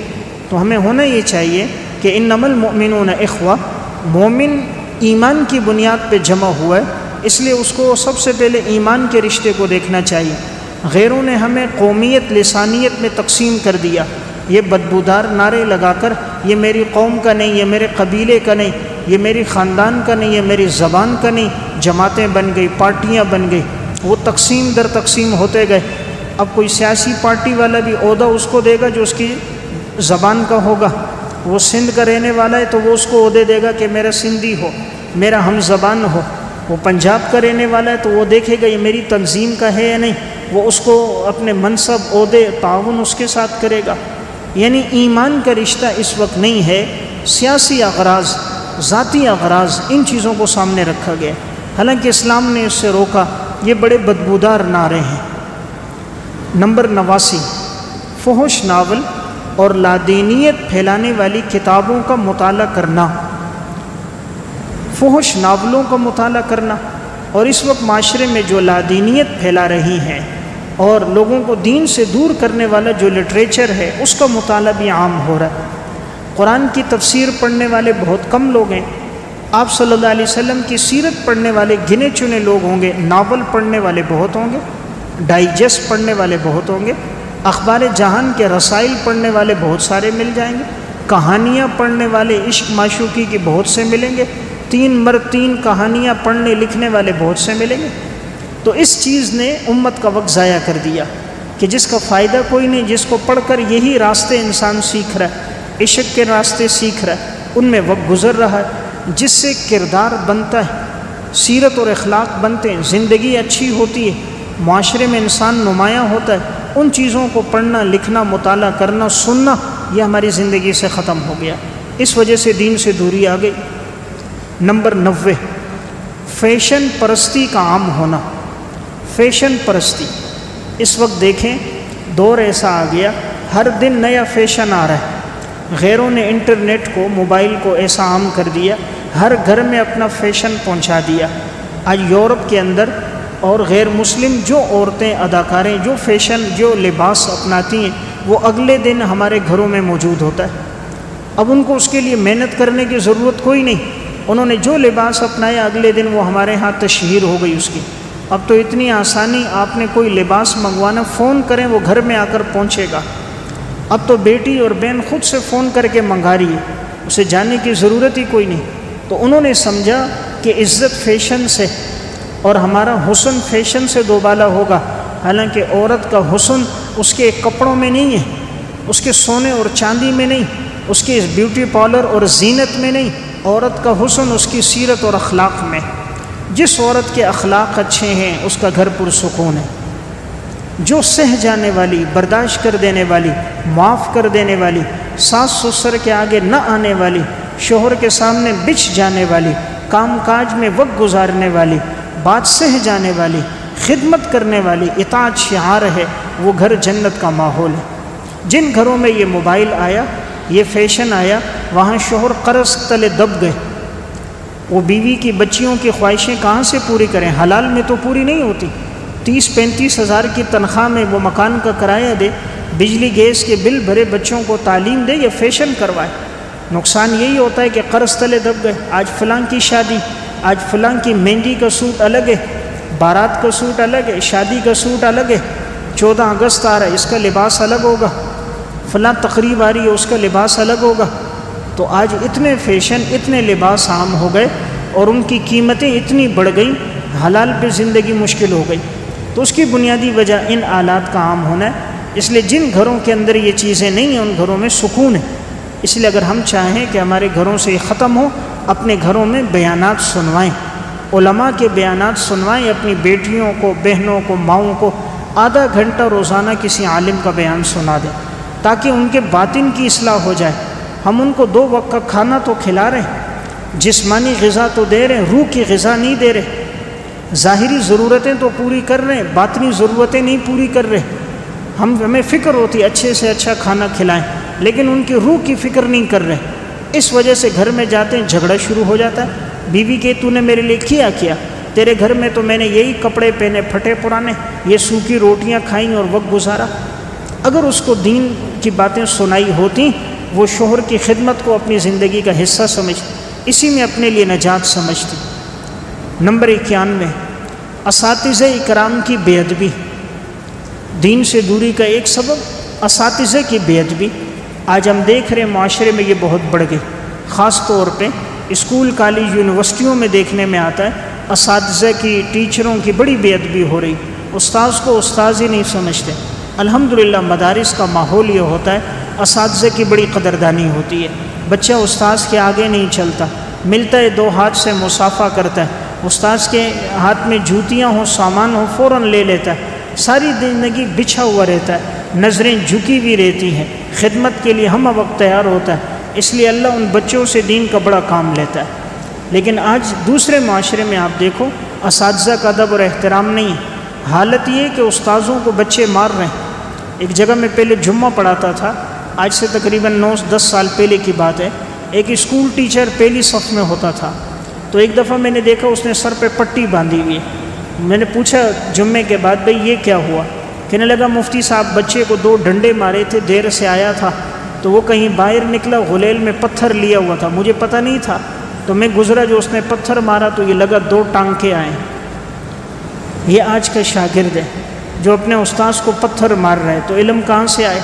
تو ہمیں ہونا یہ چاہیے کہ انما المؤمنون اخوہ، مومن ایمان کی بنیاد پہ جمع ہوا ہے، اس لیے اس کو سب سے پہلے ایمان کے رشتے کو دیکھنا چاہیے۔ غیروں نے ہمیں قومیت لسانیت میں تقسیم کر دیا، یہ بدبودار نعرے لگا کر یہ میری قوم کا نہیں، یہ میرے قبیلے کا نہیں، یہ میری خاندان کا نہیں، یہ میری زبان کا نہیں، جماعتیں بن گئی، پارٹیاں بن گئی، وہ تقسیم در تقسیم ہوتے گئے۔ اب کوئی سیاسی پارٹی والا بھی عہدہ اس کو دے گا جو اس کی زبان کا ہوگا، وہ سندھ کا رہنے والا ہے تو وہ اس کو عہدے دے گا کہ میرا سندھی ہو، میرا ہم زبان ہو، وہ پنجاب کا رہنے والا ہے تو وہ دیکھے گا یہ میری تنظیم کا ہے یا نہیں، وہ اس کو اپنے منصب، عہدے، تعاون اس کے ساتھ کرے گا۔ یعنی ایمان کا رشتہ اس وقت نہیں ہے، سیاسی اغراض، ذاتی اغراض، ان چیزوں کو سامنے رکھا گیا، حالانکہ اسلام نے اس سے روکا۔ یہ بڑے بدبودار نعرے ہیں۔ نمبر 89، فحش ناول اور لادینیت پھیلانے والی کتابوں کا مطالعہ کرنا۔ فحش ناولوں کا مطالعہ کرنا، اور اس وقت معاشرے میں جو لادینیت پھیلا رہی ہیں اور لوگوں کو دین سے دور کرنے والا جو لٹریچر ہے اس کا مطالعہ بھی عام ہو رہا ہے۔ قرآن کی تفسیر پڑھنے والے بہت کم لوگ ہیں، آپ صلی اللہ علیہ وسلم کی سیرت پڑھنے والے گنے چنے لوگ ہوں گے، ناول پڑھنے والے بہت ہوں گے، ڈائجسٹ پڑھنے والے بہت ہوں گے، اخبار جہان کے رسائل پڑھنے والے بہت سارے مل جائیں گے، کہانیاں پڑھنے والے عشق معشوقی کی بہت سے ملیں گے، 3 مرد 3 کہانیاں پڑھنے لکھنے والے بہت سے ملیں گے۔ تو اس چیز نے امت کا وقت ضائع کر دیا کہ جس کا فائدہ کوئی نہیں، جس کو پڑھ کر یہی راستے انسان سیکھ رہا ہے، عشق کے راستے سیکھ رہا ہے، ان میں وقت گزر رہا ہے، جس سے کردار بنتا ہے، سیرت اور اخلاق بنتے ہیں، زندگی اچھی ہوتی ہے، معاشرے میں انسان نمایاں ہوتا ہے، ان چیزوں کو پڑھنا، لکھنا، مطالعہ کرنا، سننا، یہ ہماری زندگی سے ختم ہو گیا، اس وجہ سے دین سے دوری آ گئی۔ نمبر 90، فیشن پرستی کا عام ہونا۔ فیشن پرستی، اس وقت دیکھیں دور ایسا آ گیا، ہر دن نیا فیشن آ رہا ہے، غیروں نے انٹرنیٹ کو، موبائل کو ایسا عام کر دیا، ہر گھر میں اپنا فیشن پہنچا دیا۔ آج یورپ کے اندر اور غیر مسلم جو عورتیں، اداکاریں جو فیشن، جو لباس اپناتی ہیں وہ اگلے دن ہمارے گھروں میں موجود ہوتا ہے۔ اب ان کو اس کے لیے محنت کرنے کی ضرورت کوئی نہیں، انہوں نے جو لباس اپنایا اگلے دن وہ ہمارے ہاں تشہیر ہو گئی اس کی۔ اب تو اتنی آسانی، آپ نے کوئی لباس منگوانا، فون کریں وہ گھر میں آ کر پہنچے گا۔ اب تو بیٹی اور بہن خود سے فون کر کے منگا رہی ہے، اسے جانے کی ضرورت ہی کوئی نہیں۔ تو انہوں نے سمجھا کہ عزت فیشن سے اور ہمارا حسن فیشن سے دوبالا ہوگا، حالانکہ عورت کا حسن اس کے کپڑوں میں نہیں ہے، اس کے سونے اور چاندی میں نہیں، اس کے بیوٹی پارلر اور زینت میں نہیں، عورت کا حسن اس کی سیرت اور اخلاق میں۔ جس عورت کے اخلاق اچھے ہیں اس کا گھر پرسکون ہے، جو سہ جانے والی، برداشت کر دینے والی، معاف کر دینے والی، ساس سسر کے آگے نہ آنے والی، شوہر کے سامنے بچھ جانے والی، کام کاج میں وقت گزارنے والی، بات سہ جانے والی، خدمت کرنے والی، اطاعت شعار ہے، وہ گھر جنت کا ماحول ہے۔ جن گھروں میں یہ موبائل آیا، یہ فیشن آیا، وہاں شوہر قرض تلے دب گئے، وہ بیوی کی بچیوں کی خواہشیں کہاں سے پوری کریں؟ حلال میں تو پوری نہیں ہوتی۔ 30-35 ہزار کی تنخواہ میں وہ مکان کا کرایہ دے، بجلی گیس کے بل بھرے، بچوں کو تعلیم دے یا فیشن کروائے۔ نقصان یہی ہوتا ہے کہ قرض تلے دب گئے۔ آج فلاں کی شادی، آج فلاں کی مہندی کا سوٹ الگ ہے، بارات کا سوٹ الگ ہے، شادی کا سوٹ الگ ہے، 14 اگست آ رہا ہے، اس کا لباس الگ ہوگا، فلاں تقریب آ رہی ہے، اس کا لباس الگ ہوگا۔ تو آج اتنے فیشن، اتنے لباس عام ہو گئے اور ان کی قیمتیں اتنی بڑھ گئیں، حلال پہ زندگی مشکل ہو گئی۔ تو اس کی بنیادی وجہ ان آلات کا عام ہونا ہے۔ اس لیے جن گھروں کے اندر یہ چیزیں نہیں ہیں ان گھروں میں سکون ہے۔ اس لیے اگر ہم چاہیں کہ ہمارے گھروں سے یہ ختم ہو، اپنے گھروں میں بیانات سنوائیں، علماء کے بیانات سنوائیں، اپنی بیٹیوں کو، بہنوں کو، ماؤں کو آدھا گھنٹہ روزانہ کسی عالم کا بیان سنا دیں تاکہ ان کے باطن کی اصلاح ہو جائے۔ ہم ان کو 2 وقت کا کھانا تو کھلا رہے ہیں، جسمانی غذا تو دے رہے ہیں، روح کی غذا نہیں دے رہے۔ ظاہری ضرورتیں تو پوری کر رہے ہیں، باطنی ضرورتیں نہیں پوری کر رہے۔ ہمیں فکر ہوتی ہے اچھے سے اچھا کھانا کھلائیں، لیکن ان کی روح کی فکر نہیں کر رہے۔ اس وجہ سے گھر میں جاتے ہیں جھگڑا شروع ہو جاتا ہے۔ بیوی کہ تو نے میرے لیے کیا تیرے گھر میں تو میں نے یہی کپڑے پہنے پھٹے پرانے، یہ سوکھی روٹیاں کھائیں اور وقت گزارا۔ اگر اس کو دین کی باتیں سنائی ہوتی، وہ شوہر کی خدمت کو اپنی زندگی کا حصہ سمجھتی، اسی میں اپنے لیے نجات سمجھتی۔ نمبر 91، اساتذہ اکرام کی بے ادبی۔ دین سے دوری کا ایک سبب اساتذہ کی بے ادبی۔ آج ہم دیکھ رہے ہیں معاشرے میں یہ بہت بڑھ گئی، خاص طور پہ اسکول، کالج، یونیورسٹیوں میں دیکھنے میں آتا ہے اساتذہ کی، ٹیچروں کی بڑی بے ادبی ہو رہی۔ استاذ کو استاذ ہی نہیں سمجھتے۔ الحمدللہ مدارس کا ماحول یہ ہوتا ہے، اساتذہ کی بڑی قدردانی ہوتی ہے۔ بچہ استاذ کے آگے نہیں چلتا، ملتا ہے 2 ہاتھ سے مصافحہ کرتا ہے، استاذ کے ہاتھ میں جوتیاں ہوں، سامان ہو، فوراً لے لیتا ہے۔ ساری زندگی بچھا ہوا رہتا ہے، نظریں جھکی ہوئی رہتی ہیں، خدمت کے لیے ہم وقت تیار ہوتا ہے۔ اس لیے اللہ ان بچوں سے دین کا بڑا کام لیتا ہے۔ لیکن آج دوسرے معاشرے میں آپ دیکھو، اساتذہ کا ادب اور احترام نہیں ہے۔ حالت یہ ہے کہ استاذوں کو بچے مار رہے ہیں۔ ایک جگہ میں پہلے جمعہ پڑھاتا تھا، آج سے تقریباً 9-10 سال پہلے کی بات ہے۔ ایک اسکول ٹیچر پہلی صف میں ہوتا تھا، تو ایک دفعہ میں نے دیکھا اس نے سر پہ پٹی باندھی ہوئی ہے۔ میں نے پوچھا جمعے کے بعد، بھئی یہ کیا ہوا؟ کہنے لگا مفتی صاحب بچے کو 2 ڈنڈے مارے تھے، دیر سے آیا تھا تو وہ کہیں باہر نکلا، غلیل میں پتھر لیا ہوا تھا، مجھے پتہ نہیں تھا، تو میں گزرا جو اس نے پتھر مارا تو یہ لگا 2 ٹانکے آئے۔ یہ آج کا شاگرد ہے جو اپنے استاذ کو پتھر مار رہا ہے، تو علم کہاں سے آئے؟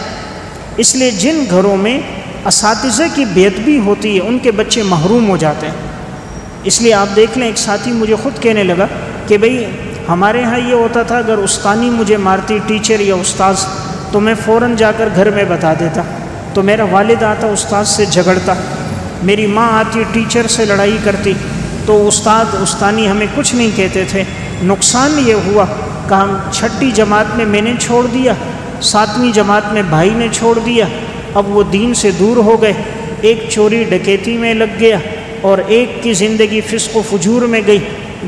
اس لیے جن گھروں میں اساتذہ کی بے ادبی ہوتی ہے ان کے بچے محروم ہو جاتے ہیں۔ اس لیے آپ دیکھ لیں، ایک ساتھی مجھے خود کہنے لگا کہ بھئی ہمارے ہاں یہ ہوتا تھا، اگر استانی مجھے مارتی ٹیچر یا استاذ تو میں فوراً جا کر گھر میں بتا دیتا، تو میرا والد آتا استاذ سے جھگڑتا، میری ماں آتی ٹیچر سے لڑائی کرتی، تو استاد استانی ہمیں کچھ نہیں کہتے تھے۔ نقصان یہ ہوا کہ ہم 6ٹھی جماعت میں نے چھوڑ دیا، 7ویں جماعت میں بھائی نے چھوڑ دیا، اب وہ دین سے دور ہو گئے، ایک چوری ڈکیتی میں لگ گیا اور ایک کی زندگی فسق و فجور میں گئی،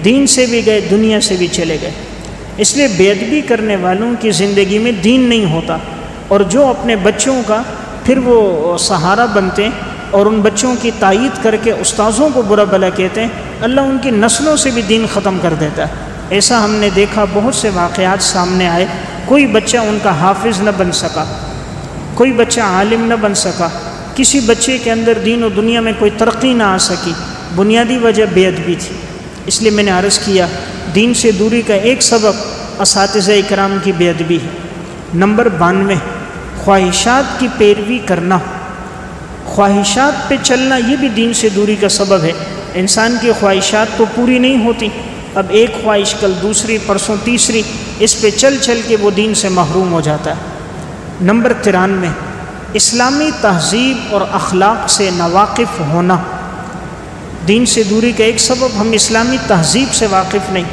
دین سے بھی گئے، دنیا سے بھی چلے گئے۔ اس لیے بے ادبی کرنے والوں کی زندگی میں دین نہیں ہوتا، اور جو اپنے بچوں کا پھر وہ سہارا بنتے ہیں اور ان بچوں کی تائید کر کے استاذوں کو برا بھلا کہتے ہیں، اللہ ان کی نسلوں سے بھی دین ختم کر دیتا ہے۔ ایسا ہم نے دیکھا، بہت سے واقعات سامنے آئے، کوئی بچہ ان کا حافظ نہ بن سکا، کوئی بچہ عالم نہ بن سکا، کسی بچے کے اندر دین و دنیا میں کوئی ترقی نہ آ سکی، بنیادی وجہ بے ادبی تھی۔ اس لیے میں نے عرض کیا، دین سے دوری کا ایک سبب اساتذہ اکرام کی بے ادبی ہے۔ نمبر 92، خواہشات کی پیروی کرنا، خواہشات پہ چلنا، یہ بھی دین سے دوری کا سبب ہے۔ انسان کی خواہشات تو پوری نہیں ہوتی، اب ایک خواہش کل دوسری، پرسوں تیسری، اس پہ چل چل کے وہ دین سے محروم ہو جاتا ہے۔ نمبر 93، اسلامی تہذیب اور اخلاق سے ناواقف ہونا، دین سے دوری کا ایک سبب ہم اسلامی تہذیب سے واقف نہیں،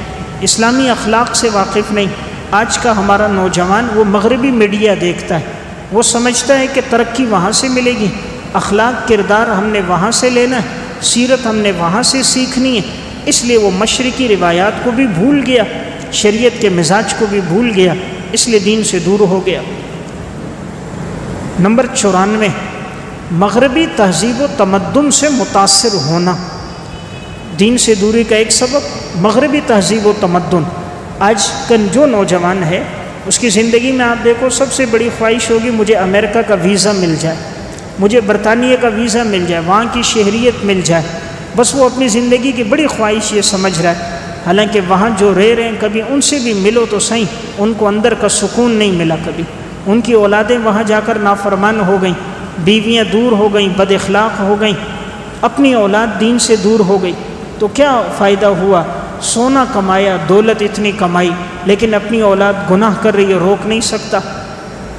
اسلامی اخلاق سے واقف نہیں۔ آج کا ہمارا نوجوان وہ مغربی میڈیا دیکھتا ہے، وہ سمجھتا ہے کہ ترقی وہاں سے ملے گی، اخلاق کردار ہم نے وہاں سے لینا ہے، سیرت ہم نے وہاں سے سیکھنی ہے، اس لیے وہ مشرقی روایات کو بھی بھول گیا، شریعت کے مزاج کو بھی بھول گیا، اس لیے دین سے دور ہو گیا۔ نمبر 94، مغربی تہذیب و تمدن سے متاثر ہونا، دین سے دوری کا ایک سبب مغربی تہذیب و تمدن۔ آج کل جو نوجوان ہے اس کی زندگی میں آپ دیکھو سب سے بڑی خواہش ہوگی مجھے امریکہ کا ویزا مل جائے، مجھے برطانیہ کا ویزا مل جائے، وہاں کی شہریت مل جائے، بس وہ اپنی زندگی کی بڑی خواہش یہ سمجھ رہا ہے۔ حالانکہ وہاں جو رہ رہے ہیں کبھی ان سے بھی ملو تو صحیح، ان کو اندر کا سکون نہیں ملا، کبھی ان کی اولادیں وہاں جا کر نافرمان ہو گئیں، بیویاں دور ہو گئیں، بد اخلاق ہو گئیں، اپنی اولاد دین سے دور ہو گئی، تو کیا فائدہ ہوا؟ سونا کمایا، دولت اتنی کمائی، لیکن اپنی اولاد گناہ کر رہی ہے، روک نہیں سکتا،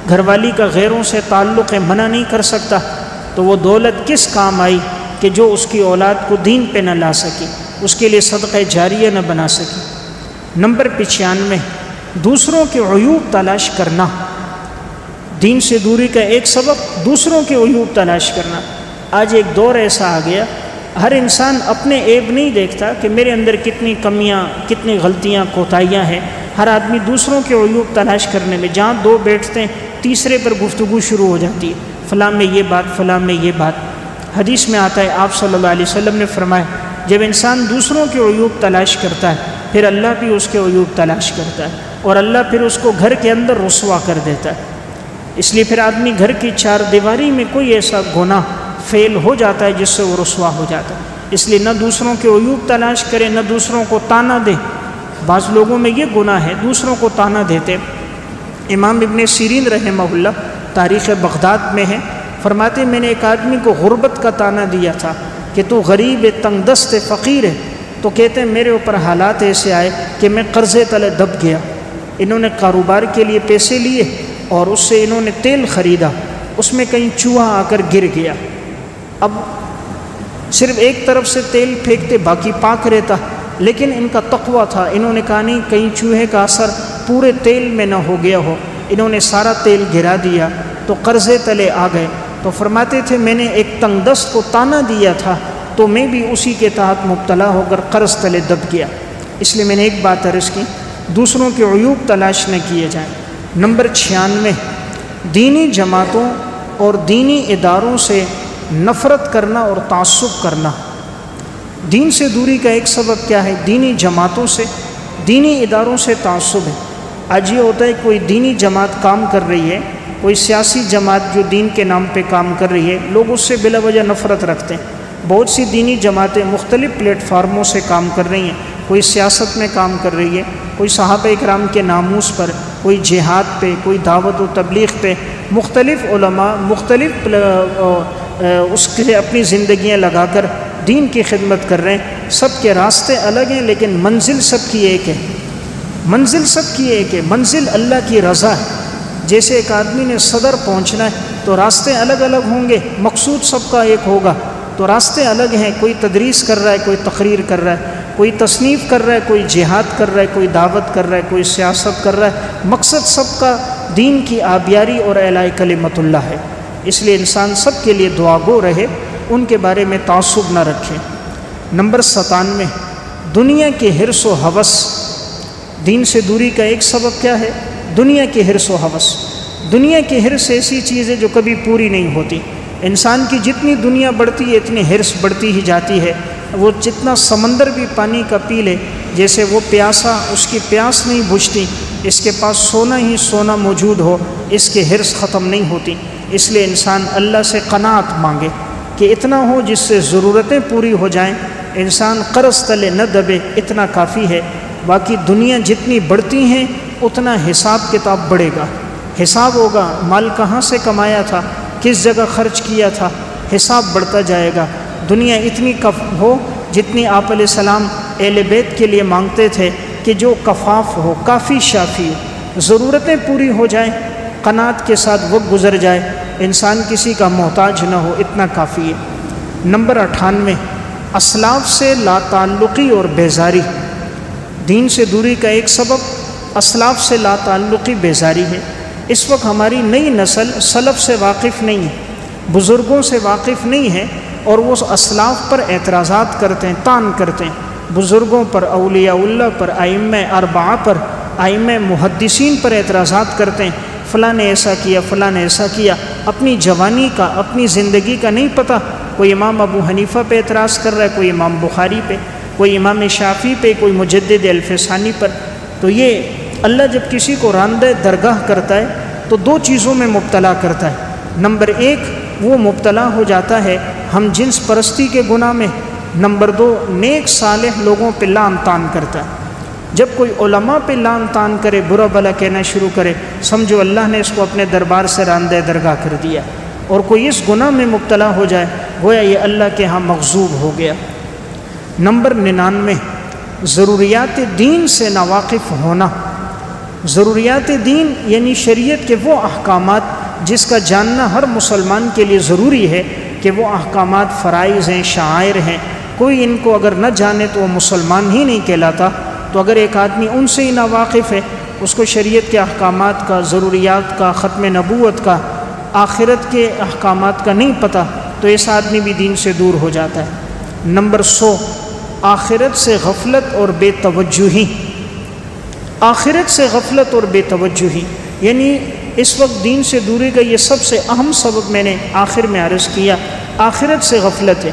گھر والی کا غیروں سے تعلق ہے، منع نہیں کر سکتا، تو وہ دولت کس کام آئی کہ جو اس کی اولاد کو دین پہ نہ لا سکی، اس کے لیے صدقہ جاریہ نہ بنا سکی۔ نمبر 95، دوسروں کے عیوب تلاش کرنا، دین سے دوری کا ایک سبب دوسروں کے عیوب تلاش کرنا۔ آج ایک دور ایسا آ گیا، ہر انسان اپنے عیب نہیں دیکھتا کہ میرے اندر کتنی کمیاں، کتنی غلطیاں، کوتاہیاں ہیں، ہر آدمی دوسروں کے عیوب تلاش کرنے میں، جہاں دو بیٹھتے ہیں تیسرے پر گفتگو شروع ہو جاتی ہے، فلاں میں یہ بات، فلاں میں یہ بات۔ حدیث میں آتا ہے، آپ صلی اللہ علیہ وسلم نے فرمایا جب انسان دوسروں کے عیوب تلاش کرتا ہے پھر اللہ بھی اس کے عیوب تلاش کرتا ہے، اور اللہ پھر اس کو گھر کے اندر رسوا کر دیتا ہے۔ اس لیے پھر آدمی گھر کی چار دیواری میں کوئی ایسا گناہ فیل ہو جاتا ہے جس سے وہ رسوا ہو جاتا ہے۔ اس لیے نہ دوسروں کے عیوب تلاش کرے، نہ دوسروں کو تانا دے۔ بعض لوگوں میں یہ گناہ ہے، دوسروں کو تانا دیتے۔ امام ابن سیرین رحمہ اللہ تاریخ بغداد میں ہے، فرماتے میں نے ایک آدمی کو غربت کا تانا دیا تھا کہ تو غریب ہے، تنگ دست ہے، فقیر ہے، تو کہتے ہیں میرے اوپر حالات ایسے آئے کہ میں قرضے تلے دب گیا۔ انہوں نے کاروبار کے لیے پیسے لیے اور اس سے انہوں نے تیل خریدا، اس میں کہیں چوہا آ کر گر گیا۔ اب صرف ایک طرف سے تیل پھینکتے باقی پاک رہتا، لیکن ان کا تقویٰ تھا، انہوں نے کہا نہیں کہیں چوہے کا اثر پورے تیل میں نہ ہو گیا ہو، انہوں نے سارا تیل گرا دیا تو قرضے تلے آ گئے۔ تو فرماتے تھے میں نے ایک تنگ دست کو تانا دیا تھا تو میں بھی اسی کے تحت مبتلا ہو کر قرض تلے دب گیا۔ اس لیے میں نے ایک بات عرض کی، دوسروں کے عیوب تلاش نہ کیے جائیں۔ نمبر 96، دینی جماعتوں اور دینی اداروں سے نفرت کرنا اور تعصب کرنا۔ دین سے دوری کا ایک سبب کیا ہے؟ دینی جماعتوں سے، دینی اداروں سے تعصب ہے۔ آج یہ ہوتا ہے کوئی دینی جماعت کام کر رہی ہے، کوئی سیاسی جماعت جو دین کے نام پہ کام کر رہی ہے، لوگ اس سے بلا وجہ نفرت رکھتے ہیں۔ بہت سی دینی جماعتیں مختلف پلیٹ فارموں سے کام کر رہی ہیں، کوئی سیاست میں کام کر رہی ہے، کوئی صحابہ اکرام کے ناموس پر، کوئی جہاد پہ، کوئی دعوت و تبلیغ پہ، مختلف علماء مختلف اس کے اپنی زندگیاں لگا کر دین کی خدمت کر رہے ہیں۔ سب کے راستے الگ ہیں لیکن منزل سب کی ایک ہے، منزل سب کی ایک ہے، منزل اللہ کی رضا ہے۔ جیسے ایک آدمی نے صدر پہنچنا ہے تو راستے الگ الگ ہوں گے، مقصود سب کا ایک ہوگا، تو راستے الگ ہیں۔ کوئی تدریس کر رہا ہے، کوئی تقریر کر رہا ہے، کوئی تصنیف کر رہا ہے، کوئی جہاد کر رہا ہے، کوئی دعوت کر رہا ہے، کوئی سیاست کر رہا ہے، مقصد سب کا دین کی آبیاری اور اعلاء کلمت اللہ ہے۔ اس لیے انسان سب کے لیے دعا گو رہے، ان کے بارے میں تعصب نہ رکھے۔ نمبر 97، دنیا کے حرص و ہوس۔ دین سے دوری کا ایک سبب کیا ہے؟ دنیا کے حرص و ہوس۔ دنیا کی حرص ایسی چیز ہے جو کبھی پوری نہیں ہوتی۔ انسان کی جتنی دنیا بڑھتی ہے اتنی حرص بڑھتی ہی جاتی ہے۔ وہ جتنا سمندر بھی پانی کا پی لے، جیسے وہ پیاسا، اس کی پیاس نہیں بجھتی، اس کے پاس سونا ہی سونا موجود ہو، اس کی حرص ختم نہیں ہوتی۔ اس لیے انسان اللہ سے قناعت مانگے کہ اتنا ہو جس سے ضرورتیں پوری ہو جائیں، انسان قرض تلے نہ دبے، اتنا کافی ہے۔ باقی دنیا جتنی بڑھتی ہیں اتنا حساب کتاب بڑھے گا، حساب ہوگا، مال کہاں سے کمایا تھا، کس جگہ خرچ کیا تھا، حساب بڑھتا جائے گا۔ دنیا اتنی ہو جتنی آپ علیہ السلام اہل بیت کے لیے مانگتے تھے کہ جو کفاف ہو، کافی شافی ہو، ضرورتیں پوری ہو جائیں، قناعت کے ساتھ وقت گزر جائے، انسان کسی کا محتاج نہ ہو، اتنا کافی ہے۔ نمبر 98، اسلاف سے لا تعلقی اور بیزاری۔ دین سے دوری کا ایک سبب اسلاف سے لا تعلقی بیزاری ہے۔ اس وقت ہماری نئی نسل سلف سے واقف نہیں ہے، بزرگوں سے واقف نہیں ہے، اور وہ اسلاف پر اعتراضات کرتے ہیں، طعن کرتے ہیں، بزرگوں پر، اولیاء اللہ پر، ائمہ اربعہ پر، ائمہ محدثین پر اعتراضات کرتے ہیں، فلاں نے ایسا کیا، فلاں نے ایسا کیا۔ اپنی جوانی کا، اپنی زندگی کا نہیں پتہ. کوئی امام ابو حنیفہ پہ اعتراض کر رہا ہے، کوئی امام بخاری پہ، کوئی امام شافعی پہ، کوئی مجدد الفسانی پر. تو یہ اللہ جب کسی کو راندہ درگاہ کرتا ہے تو دو چیزوں میں مبتلا کرتا ہے. نمبر ایک، وہ مبتلا ہو جاتا ہے ہم جنس پرستی کے گناہ میں. نمبر دو، نیک صالح لوگوں پہ لعن طعن کرتا ہے. جب کوئی علماء پہ لعن طعن کرے، برا بھلا کہنا شروع کرے، سمجھو اللہ نے اس کو اپنے دربار سے راندہ درگاہ کر دیا. اور کوئی اس گناہ میں مبتلا ہو جائے، گویا یہ اللہ کے ہاں مغضوب ہو گیا. نمبر 99، ضروریات دین سے ناواقف ہونا. ضروریات دین یعنی شریعت کے وہ احکامات جس کا جاننا ہر مسلمان کے لیے ضروری ہے کہ وہ احکامات فرائض ہیں، شعائر ہیں. کوئی ان کو اگر نہ جانے تو وہ مسلمان ہی نہیں کہلاتا. تو اگر ایک آدمی ان سے ہی ناواقف ہے، اس کو شریعت کے احکامات کا، ضروریات کا، ختم نبوت کا، آخرت کے احکامات کا نہیں پتہ، تو اس آدمی بھی دین سے دور ہو جاتا ہے. نمبر 100، آخرت سے غفلت اور بے توجہی. آخرت سے غفلت اور بے توجہی یعنی اس وقت دین سے دوری کا یہ سب سے اہم سبب میں نے آخر میں عرض کیا. آخرت سے غفلت ہے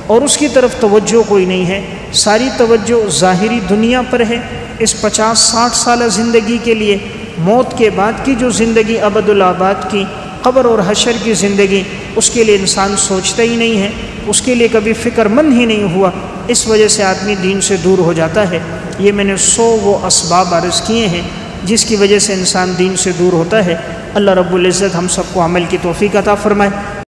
اور اس کی طرف توجہ کوئی نہیں ہے. ساری توجہ ظاہری دنیا پر ہے، اس 50-60 سالہ زندگی کے لیے. موت کے بعد کی جو زندگی ابد الآباد کی، قبر اور حشر کی زندگی، اس کے لیے انسان سوچتا ہی نہیں ہے، اس کے لیے کبھی فکر مند ہی نہیں ہوا. اس وجہ سے آدمی دین سے دور ہو جاتا ہے. یہ میں نے 100 وہ اسباب عرض کیے ہیں جس کی وجہ سے انسان دین سے دور ہوتا ہے. اللہ رب العزت ہم سب کو عمل کی توفیق عطا فرمائے.